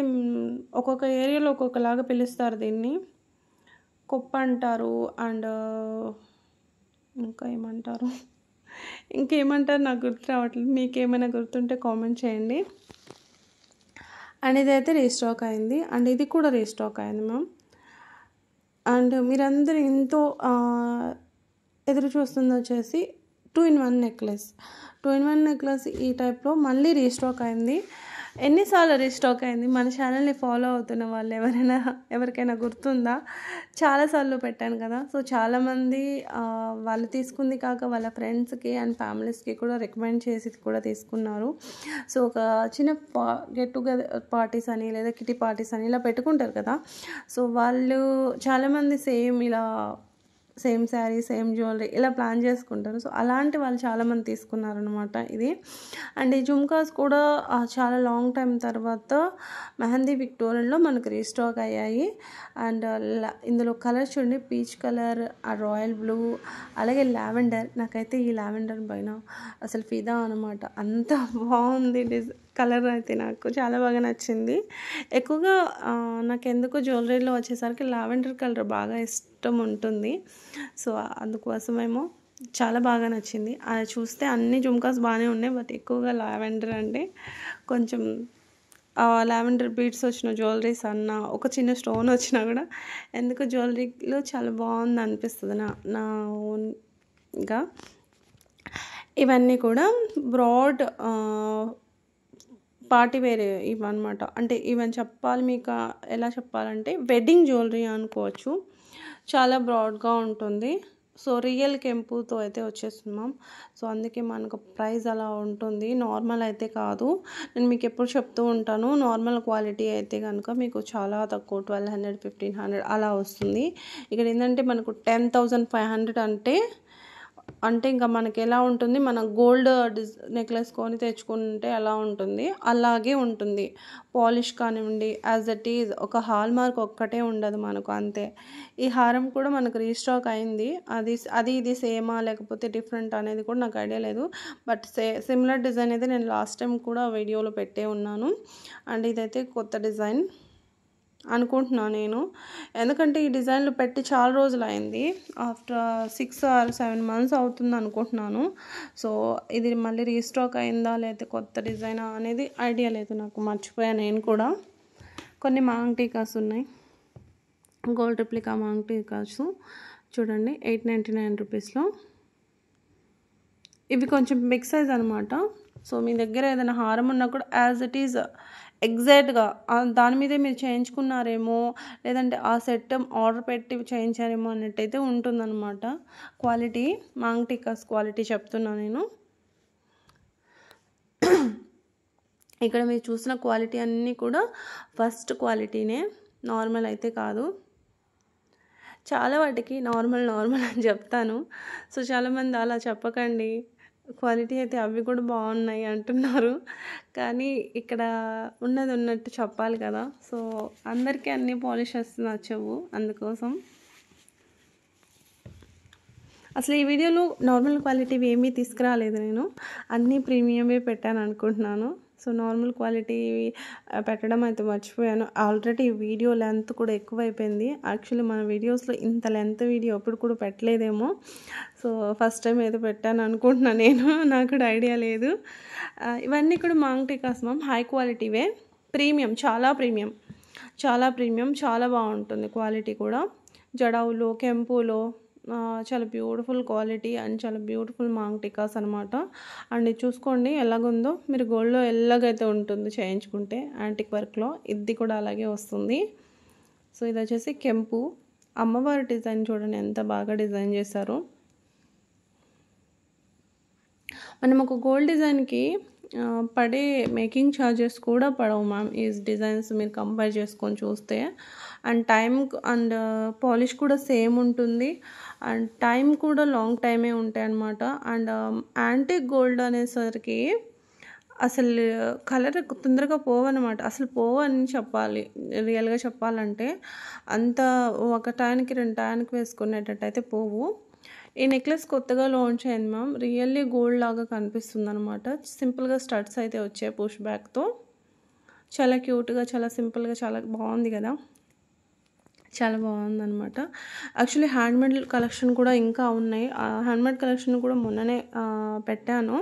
S1: ఒక్కొక్క ఏరియాలో ఒక్కొక్కలాగా పిలుస్తారు దీన్ని. కుప్ప అంటారు. అండ్ ఇంకా ఇంకేమంటారు నాకు గుర్తు రావట్లేదు. మీకేమైనా గుర్తుంటే కామెంట్ చేయండి. అండ్ ఇదైతే రీస్టాక్ అయింది. అండ్ ఇది కూడా రీస్టాక్ అయింది మ్యామ్. అండ్ మీరందరూ ఎంతో ఎదురు చూస్తుంది వచ్చేసి 2-in-1 నెక్లెస్. 2-in-1 నెక్లెస్ ఈ టైప్లో మళ్ళీ రీస్టాక్ అయింది. ఎన్నిసార్లు రీస్టాక్ అయింది? మన ఛానల్ని ఫాలో అవుతున్న వాళ్ళు ఎవరికైనా గుర్తుందా? చాలాసార్లు పెట్టాను కదా. సో చాలామంది వాళ్ళు తీసుకుంది కాక వాళ్ళ ఫ్రెండ్స్కి అండ్ ఫ్యామిలీస్కి కూడా రికమెండ్ చేసి కూడా తీసుకున్నారు. సో ఒక చిన్న గెట్ టుగెదర్ పార్టీస్ అని లేదా కిటీ పార్టీస్ అని ఇలా పెట్టుకుంటారు కదా. సో వాళ్ళు చాలామంది సేమ్ శారీ, సేమ్ జ్యువెలరీ ఇలా ప్లాన్ చేసుకుంటారు. సో అలాంటి వాళ్ళు చాలామంది తీసుకున్నారనమాట ఇది. అండ్ ఈ జుమ్కాస్ కూడా చాలా లాంగ్ టైం తర్వాత మెహందీ విక్టోరియన్లో మనకు రీస్టాక్ అయ్యాయి. అండ్ ఇందులో కలర్ చూడండి, పీచ్ కలర్, రాయల్ బ్లూ, అలాగే లావెండర్. నాకైతే ఈ లావెండర్ పైన అసలు ఫిదా అనమాట. అంత బాగుంది కలర్ అయితే నాకు చాలా బాగా నచ్చింది. ఎక్కువగా నాకు ఎందుకు జ్యువెలరీలో వచ్చేసరికి లావెండర్ కలర్ బాగా ఇష్టం ఉంటుంది. సో అందుకోసమేమో చాలా బాగా నచ్చింది. అది చూస్తే అన్ని జుమ్కాస్ బాగానే ఉన్నాయి. బట్ ఎక్కువగా లావెండర్ అంటే కొంచెం లావెండర్ బీడ్స్ వచ్చిన జ్యువెలరీస్ అన్న ఒక చిన్న స్టోన్ వచ్చినా కూడా ఎందుకు జ్యువెలరీలో చాలా బాగుంది అనిపిస్తుంది నా ఓన్గా. ఇవన్నీ కూడా బ్రాడ్ పార్టీ వేర్ ఇవన్నమాట. అంటే ఈవెన్ చెప్పాలి మీకు ఎలా చెప్పాలంటే వెడ్డింగ్ జ్యువెలరీ అనుకోవచ్చు. చాలా బ్రాడ్గా ఉంటుంది. సో రియల్ కెంపుతో అయితే వచ్చేస్తున్నాం. సో అందుకే మనకు ప్రైస్ అలా ఉంటుంది, నార్మల్ అయితే కాదు. నేను మీకు ఎప్పుడు చెప్తూ ఉంటాను, నార్మల్ క్వాలిటీ అయితే కనుక మీకు చాలా తక్కువ 1200, 1500 అలా వస్తుంది. ఇక్కడ ఏంటంటే మనకు 10,500 అంటే అంటే ఇంకా మనకి ఎలా ఉంటుంది, మన గోల్డ్ నెక్లెస్ కొని తెచ్చుకుంటే ఎలా ఉంటుంది అలాగే ఉంటుంది. పాలిష్ కానివ్వండి, యాజ్ ఇట్ ఈజ్ ఒక హాల్ మార్క్ ఒక్కటే ఉండదు మనకు, అంతే. ఈ హారం కూడా మనకు రీస్టాక్ అయింది. ఇది సేమా లేకపోతే డిఫరెంట్ అనేది కూడా నాకు ఐడియా లేదు. బట్ సిమిలర్ డిజైన్ అయితే నేను లాస్ట్ టైం కూడా వీడియోలో పెట్టే ఉన్నాను. అండ్ ఇదైతే కొత్త డిజైన్ అనుకుంటున్నాను నేను, ఎందుకంటే ఈ డిజైన్లు పెట్టి చాలా రోజులు అయింది. ఆఫ్టర్ 6 or 7 months అవుతుంది అనుకుంటున్నాను. సో ఇది మళ్ళీ రీస్టాక్ అయిందా లేకపోతే కొత్త డిజైనా అనేది ఐడియా లేదు నాకు, మర్చిపోయాను నేను కూడా. కొన్ని మాంగ్ టీకాస్ ఉన్నాయి, గోల్డ్ రిప్లికా మాంగ్ టీకాస్ చూడండి, 899 రూపీస్లో. ఇవి కొంచెం బిగ్ సైజ్ అనమాట. సో మీ దగ్గర ఏదైనా హారం ఉన్నా కూడా యాజ్ ఇట్ ఈజ్ ఎగ్జాక్ట్గా దాని మీదే మీరు చేయించుకున్నారేమో, లేదంటే ఆ సెట్ ఆర్డర్ పెట్టి చేయించారేమో అన్నట్టయితే ఉంటుందన్నమాట. క్వాలిటీ మాంగ్ టీకాస్ క్వాలిటీ చెప్తున్నాను నేను. ఇక్కడ మీరు చూసిన క్వాలిటీ అన్నీ కూడా ఫస్ట్ క్వాలిటీనే, నార్మల్ అయితే కాదు. చాలా వాటికి నార్మల్ అని చెప్తాను. సో చాలామంది అలా చెప్పకండి, క్వాలిటీ అయితే అవి కూడా బాగున్నాయి అంటున్నారు, కానీ ఇక్కడ ఉన్నది ఉన్నట్టు చెప్పాలి కదా. సో అందరికీ అన్ని పాలిషెస్ నచ్చవు, అందుకోసం అసలు ఈ వీడియోలో నార్మల్ క్వాలిటీవి ఏమీ తీసుకురాలేదు నేను, అన్నీ ప్రీమియమే పెట్టాను అనుకుంటున్నాను. సో నార్మల్ క్వాలిటీ పెట్టడం అయితే మర్చిపోయాను. ఆల్రెడీ వీడియో లెంత్ కూడా ఎక్కువైపోయింది. యాక్చువల్లీ మన వీడియోస్లో ఇంత లెంత్ వీడియో ఎప్పుడు కూడా పెట్టలేదేమో. సో ఫస్ట్ టైం ఏదో పెట్టాను అనుకుంటున్నాను నేను, నాకు కూడా ఐడియా లేదు. ఇవన్నీ కూడా మాంగ్ టీకాస్ మ్యామ్, హై క్వాలిటీవే, ప్రీమియం, చాలా ప్రీమియం, చాలా బాగుంటుంది క్వాలిటీ కూడా. జడావులో, కెంపులో చాలా బ్యూటిఫుల్ క్వాలిటీ అండ్ చాలా బ్యూటిఫుల్ మాంగ్ టీకాస్ అనమాట. అండ్ ఇది చూసుకోండి ఎలాగుందో, మీరు గోల్డ్లో ఎలాగైతే ఉంటుంది చేయించుకుంటే యాంటిక్ వర్క్లో, ఇది కూడా అలాగే వస్తుంది. సో ఇది వచ్చేసి కెంపు, అమ్మవారి డిజైన్ చూడండి ఎంత బాగా డిజైన్ చేశారో. మనం ఒక గోల్డ్ డిజైన్కి పడే మేకింగ్ ఛార్జెస్ కూడా పడవు మ్యామ్ ఈ డిజైన్స్ మీరు కంపేర్ చేసుకొని చూస్తే. అండ్ టైం అండ్ పాలిష్ కూడా సేమ్ ఉంటుంది, అండ్ టైం కూడా లాంగ్ టైమే ఉంటాయి అన్నమాట. అండ్ యాంటిక్ గోల్డ్ అనేసరికి అసలు కలర్ తొందరగా పోవన్నమాట, అసలు పోవని చెప్పాలి. రియల్గా చెప్పాలంటే అంత ఒక టైంకి 2 టైంకి వేసుకునేటట్టు అయితే పోవు. ఈ నెక్లెస్ కొత్తగా లాంచ్ అయింది మ్యామ్, రియల్లీ గోల్డ్ లాగా కనిపిస్తుంది అనమాట. సింపుల్గా స్టడ్స్ అయితే వచ్చాయి పుష్ బ్యాక్తో, చాలా క్యూట్గా, చాలా సింపుల్గా, చాలా బాగుంది కదా, చాలా బాగుందన్నమాట. యాక్చువల్లీ హ్యాండ్మేడ్ కలెక్షన్ కూడా ఇంకా ఉన్నాయి. హ్యాండ్మేడ్ కలెక్షన్ కూడా మొన్ననే పెట్టాను,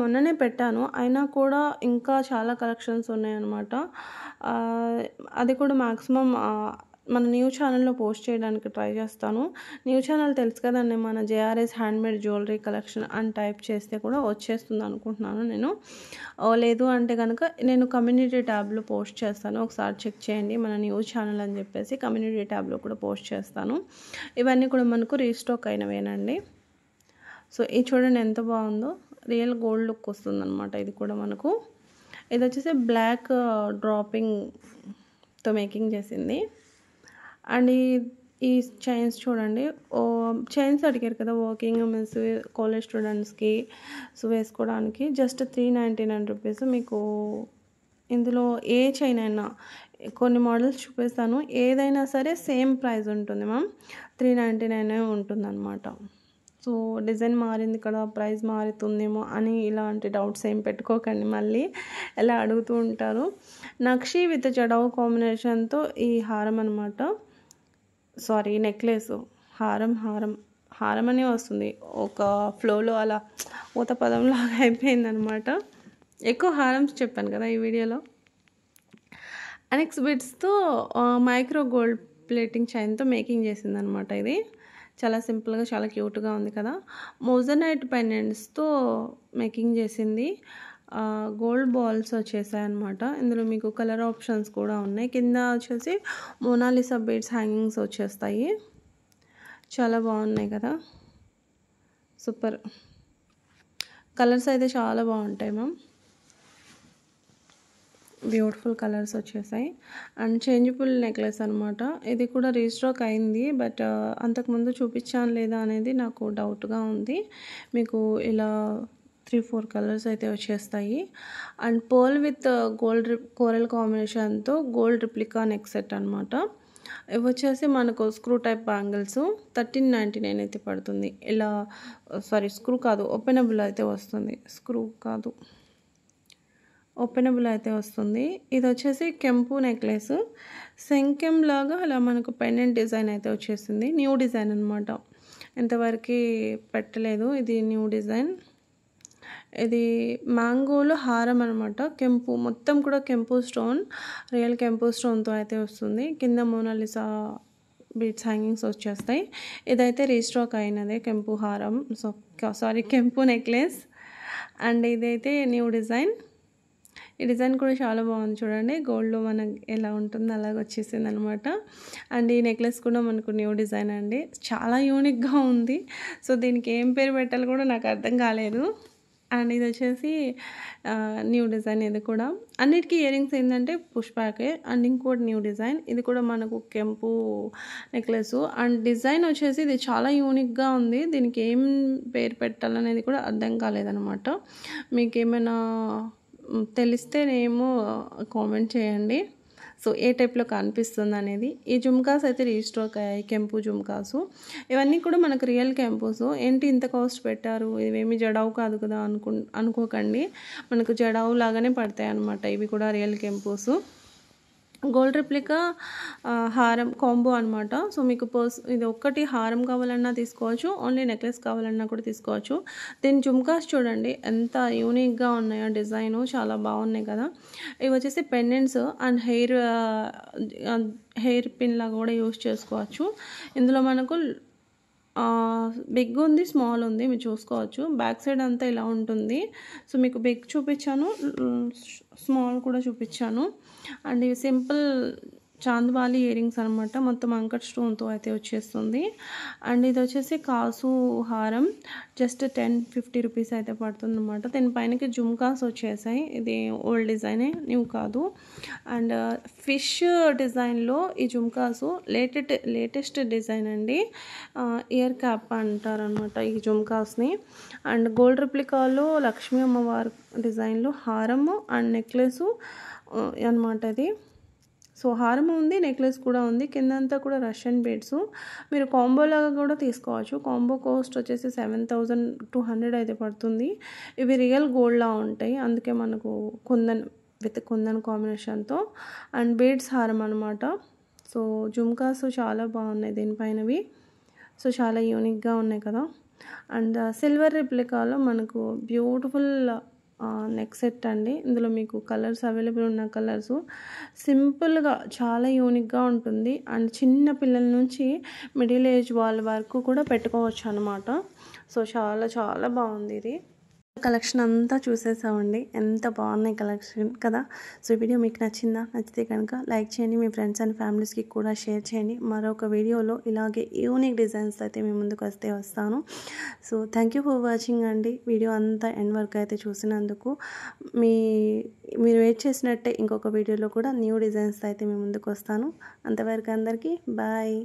S1: మొన్ననే పెట్టాను, అయినా కూడా ఇంకా చాలా కలెక్షన్స్ ఉన్నాయన్నమాట. అది కూడా మ్యాక్సిమం మన న్యూ ఛానల్లో పోస్ట్ చేయడానికి ట్రై చేస్తాను. న్యూ ఛానల్ తెలుసు కదండి, మన జేఆర్ఎస్ హ్యాండ్మేడ్ జ్యువెలరీ కలెక్షన్ అని టైప్ చేస్తే కూడా వచ్చేస్తుంది అనుకుంటున్నాను నేను. లేదు అంటే కనుక నేను కమ్యూనిటీ ట్యాబ్లో పోస్ట్ చేస్తాను, ఒకసారి చెక్ చేయండి, మన న్యూ ఛానల్ అని చెప్పేసి కమ్యూనిటీ ట్యాబ్లో కూడా పోస్ట్ చేస్తాను. ఇవన్నీ కూడా మనకు రీస్టాక్ అయినవేనండి. సో ఇది చూడండి ఎంత బాగుందో, రియల్ గోల్డ్ లుక్ వస్తుంది అనమాట. ఇది కూడా మనకు, ఇది వచ్చేసి బ్లాక్ డ్రాపింగ్తో మేకింగ్ చేసింది. అండ్ ఈ చైన్స్ చూడండి, చైన్స్ అడిగారు కదా వర్కింగ్ ఉమెన్స్, కాలేజ్ స్టూడెంట్స్కి సో వేసుకోవడానికి, జస్ట్ 399 రూపీస్. మీకు ఇందులో ఏ చైన్ అయినా, కొన్ని మోడల్స్ చూపిస్తాను, ఏదైనా సరే సేమ్ ప్రైస్ ఉంటుంది మ్యామ్, 399 ఉంటుంది అనమాట. సో డిజైన్ మారింది కదా, ప్రైస్ మారుతుందేమో అని ఇలాంటి డౌట్స్ ఏం పెట్టుకోకండి, మళ్ళీ ఎలా అడుగుతూ ఉంటారు. నక్షి విత్ జడావు కాంబినేషన్తో ఈ హారం అనమాట, సారీ నెక్లెస్, హారం అనే వస్తుంది, ఒక ఫ్లోలో అలా ఊత పదంలాగా అయిపోయిందనమాట. ఎక్కువ హారమ్స్ చెప్పాను కదా ఈ వీడియోలో. అనెక్స్ బిట్స్తో మైక్రో గోల్డ్ ప్లేటింగ్ చైన్తో మేకింగ్ చేసిందనమాట. ఇది చాలా సింపుల్గా, చాలా క్యూట్గా ఉంది కదా. మోజనైట్ పెండెంట్స్తో మేకింగ్ చేసింది. గోల్డ్ బాల్స్ వచ్చేసాయి అనమాట. ఇందులో మీకు కలర్ ఆప్షన్స్ కూడా ఉన్నాయి. కింద వచ్చేసి మోనాలిసా బీడ్స్ హ్యాంగింగ్స్ వచ్చేస్తాయి. చాలా బాగున్నాయి కదా, సూపర్. కలర్స్ అయితే చాలా బాగుంటాయి మ్యామ్. బ్యూటిఫుల్ కలర్స్ వచ్చేసాయి. అండ్ చేంజబుల్ నెక్లెస్ అనమాట. ఇది కూడా రీస్టాక్ అయింది. బట్ అంతకుముందు చూపించాను లేదా అనేది నాకు డౌట్గా ఉంది. మీకు ఇలా 3-4 కలర్స్ అయితే వచ్చేస్తాయి. And pearl with gold coral కాంబినేషన్తో గోల్డ్ రిప్లికా నెక్ సెట్ అనమాట. ఇవి వచ్చేసి మనకు స్క్రూ టైప్ బ్యాంగిల్స్ 1399 అయితే పడుతుంది. ఇలా స్క్రూ కాదు, ఓపెనబుల్ అయితే వస్తుంది. స్క్రూ కాదు, ఓపెనబుల్ అయితే వస్తుంది. ఇది వచ్చేసి కెంపు నెక్లెస్, శంఖం లాగా అలా మనకు పెండెంట్ డిజైన్ అయితే వచ్చేసింది. న్యూ డిజైన్ అనమాట, ఇంతవరకు పెట్టలేదు. ఇది న్యూ డిజైన్. ఇది మ్యాంగోలో హారం అనమాట. కెంపు మొత్తం కూడా కెంపు స్టోన్, రియల్ కెంపు స్టోన్తో అయితే వస్తుంది. కింద మోనాలిసా బీట్స్ హ్యాంగింగ్స్ వచ్చేస్తాయి. ఇదైతే రీస్టాక్ అయినదే కెంపు హారం, కెంపు నెక్లెస్. అండ్ ఇదైతే న్యూ డిజైన్. ఈ డిజైన్ కూడా చాలా బాగుంది చూడండి. గోల్డ్లో మనకు ఎలా ఉంటుందో అలాగ వచ్చేసింది అనమాట. అండ్ ఈ నెక్లెస్ కూడా మనకు న్యూ డిజైన్ అండి, చాలా యూనిక్గా ఉంది. సో దీనికి ఏం పేరు పెట్టాలో కూడా నాకు అర్థం కాలేదు. అండ్ ఇది వచ్చేసి న్యూ డిజైన్. ఇది కూడా అన్నిటికీ ఇయర్ రింగ్స్ ఏంటంటే పుష్ బ్యాకే. అండ్ ఇంకోటి న్యూ డిజైన్. ఇది కూడా మనకు కెంపు నెక్లెస్. అండ్ డిజైన్ వచ్చేసి ఇది చాలా యూనిక్గా ఉంది. దీనికి ఏం పేరు పెట్టాలనేది కూడా అర్థం కాలేదనమాట. మీకు ఏమైనా తెలిస్తే ఏమో కామెంట్ చేయండి. సో ఏ టైప్లో కనిపిస్తుంది అనేది. ఈ జుమ్కాస్ అయితే రీస్టాక్ అయ్యాయి, కెంపు జుమ్కాసు. ఇవన్నీ కూడా మనకు రియల్ కెంపుస్. ఏంటి ఇంత కాస్ట్ పెట్టారు, ఇవేమి జడావు కాదు కదా అనుకోకండి. మనకు జడావు లాగానే పడతాయి అన్నమాట. ఇవి కూడా రియల్ కెంపుస్. గోల్డ్ రిప్లికా హారం కాంబో అనమాట. సో మీకు ఇది ఒక్కటి హారం కావాలన్నా తీసుకోవచ్చు, ఓన్లీ నెక్లెస్ కావాలన్నా కూడా తీసుకోవచ్చు. దీని జుమ్కాస్ చూడండి ఎంత యూనిక్గా ఉన్నాయో, డిజైను చాలా బాగున్నాయి కదా. ఇవి వచ్చేసి పెండెంట్స్ అండ్ హెయిర్ పిన్ లాగా కూడా యూస్ చేసుకోవచ్చు. ఇందులో మనకు బిగ్ ఉంది, స్మాల్ ఉంది, మీరు చూసుకోవచ్చు. బ్యాక్ సైడ్ అంతా ఇలా ఉంటుంది. సో మీకు బిగ్ చూపించాను, స్మాల్ కూడా చూపించాను. అండ్ ఇవి సింపుల్ చాంద్బాలి ఇయర్ రింగ్స్ అనమాట. మొత్తం అంకట్ స్టోన్తో అయితే వచ్చేస్తుంది. అండ్ ఇది వచ్చేసి కాసు హారం, జస్ట్ 10-50 రూపీస్ అయితే పడుతుంది అనమాట. దీనిపైనకి జుమ్కాస్ వచ్చేసాయి. ఇది ఓల్డ్ డిజైనే, న్యూ కాదు. అండ్ ఫిష్ డిజైన్లో ఈ జుమ్కాసు లేటెస్ట్ డిజైన్ అండి. ఇయర్ క్యాప్ అంటారనమాట ఈ జుమ్కాస్ని. అండ్ గోల్డ్ రిప్లికాలో లక్ష్మీ అమ్మవారి డిజైన్లో హారము అండ్ నెక్లెస్ అనమాట ఇది. సో హారం ఉంది, నెక్లెస్ కూడా ఉంది. కిందంతా కూడా రష్యన్ బీడ్స్. మీరు కాంబో లాగా కూడా తీసుకోవచ్చు. కాంబో కాస్ట్ వచ్చేసి 7200 అయితే పడుతుంది. ఇవి రియల్ గోల్డ్లా ఉంటాయి, అందుకే మనకు కుందన్ కాంబినేషన్తో. అండ్ బీడ్స్ హారం అనమాట. సో జుమ్కాస్ చాలా బాగున్నాయి దీనిపైనవి. సో చాలా యూనిక్గా ఉన్నాయి కదా. అండ్ సిల్వర్ రిప్లికాలో మనకు బ్యూటిఫుల్ నెక్ సెట్ అండి. ఇందులో మీకు కలర్స్ అవైలబుల్ ఉన్న కలర్స్, సింపుల్గా చాలా యూనిక్గా ఉంటుంది. అండ్ చిన్న పిల్లల నుంచి మిడిల్ ఏజ్ వాళ్ళ వరకు కూడా పెట్టుకోవచ్చు అనమాట. సో చాలా చాలా బాగుంది ఇది. కలెక్షన్ అంతా చూసేసామండి, ఎంత బాగున్నాయి కలెక్షన్ కదా. సో ఈ వీడియో మీకు నచ్చితే కనుక లైక్ చేయండి, మీ ఫ్రెండ్స్ అండ్ ఫ్యామిలీస్కి కూడా షేర్ చేయండి. మరొక వీడియోలో ఇలాగే యూనిక్ డిజైన్స్ అయితే మీ ముందుకు వస్తాను. So thank you for watching అండి. వీడియో అంతా ఎండ్ వరకు అయితే చూసినందుకు. మీరు వెయిట్ చేసినట్టే ఇంకొక వీడియోలో కూడా న్యూ డిజైన్స్ అయితే మీ ముందుకు వస్తాను. అంతవరకు అందరికీ బాయ్.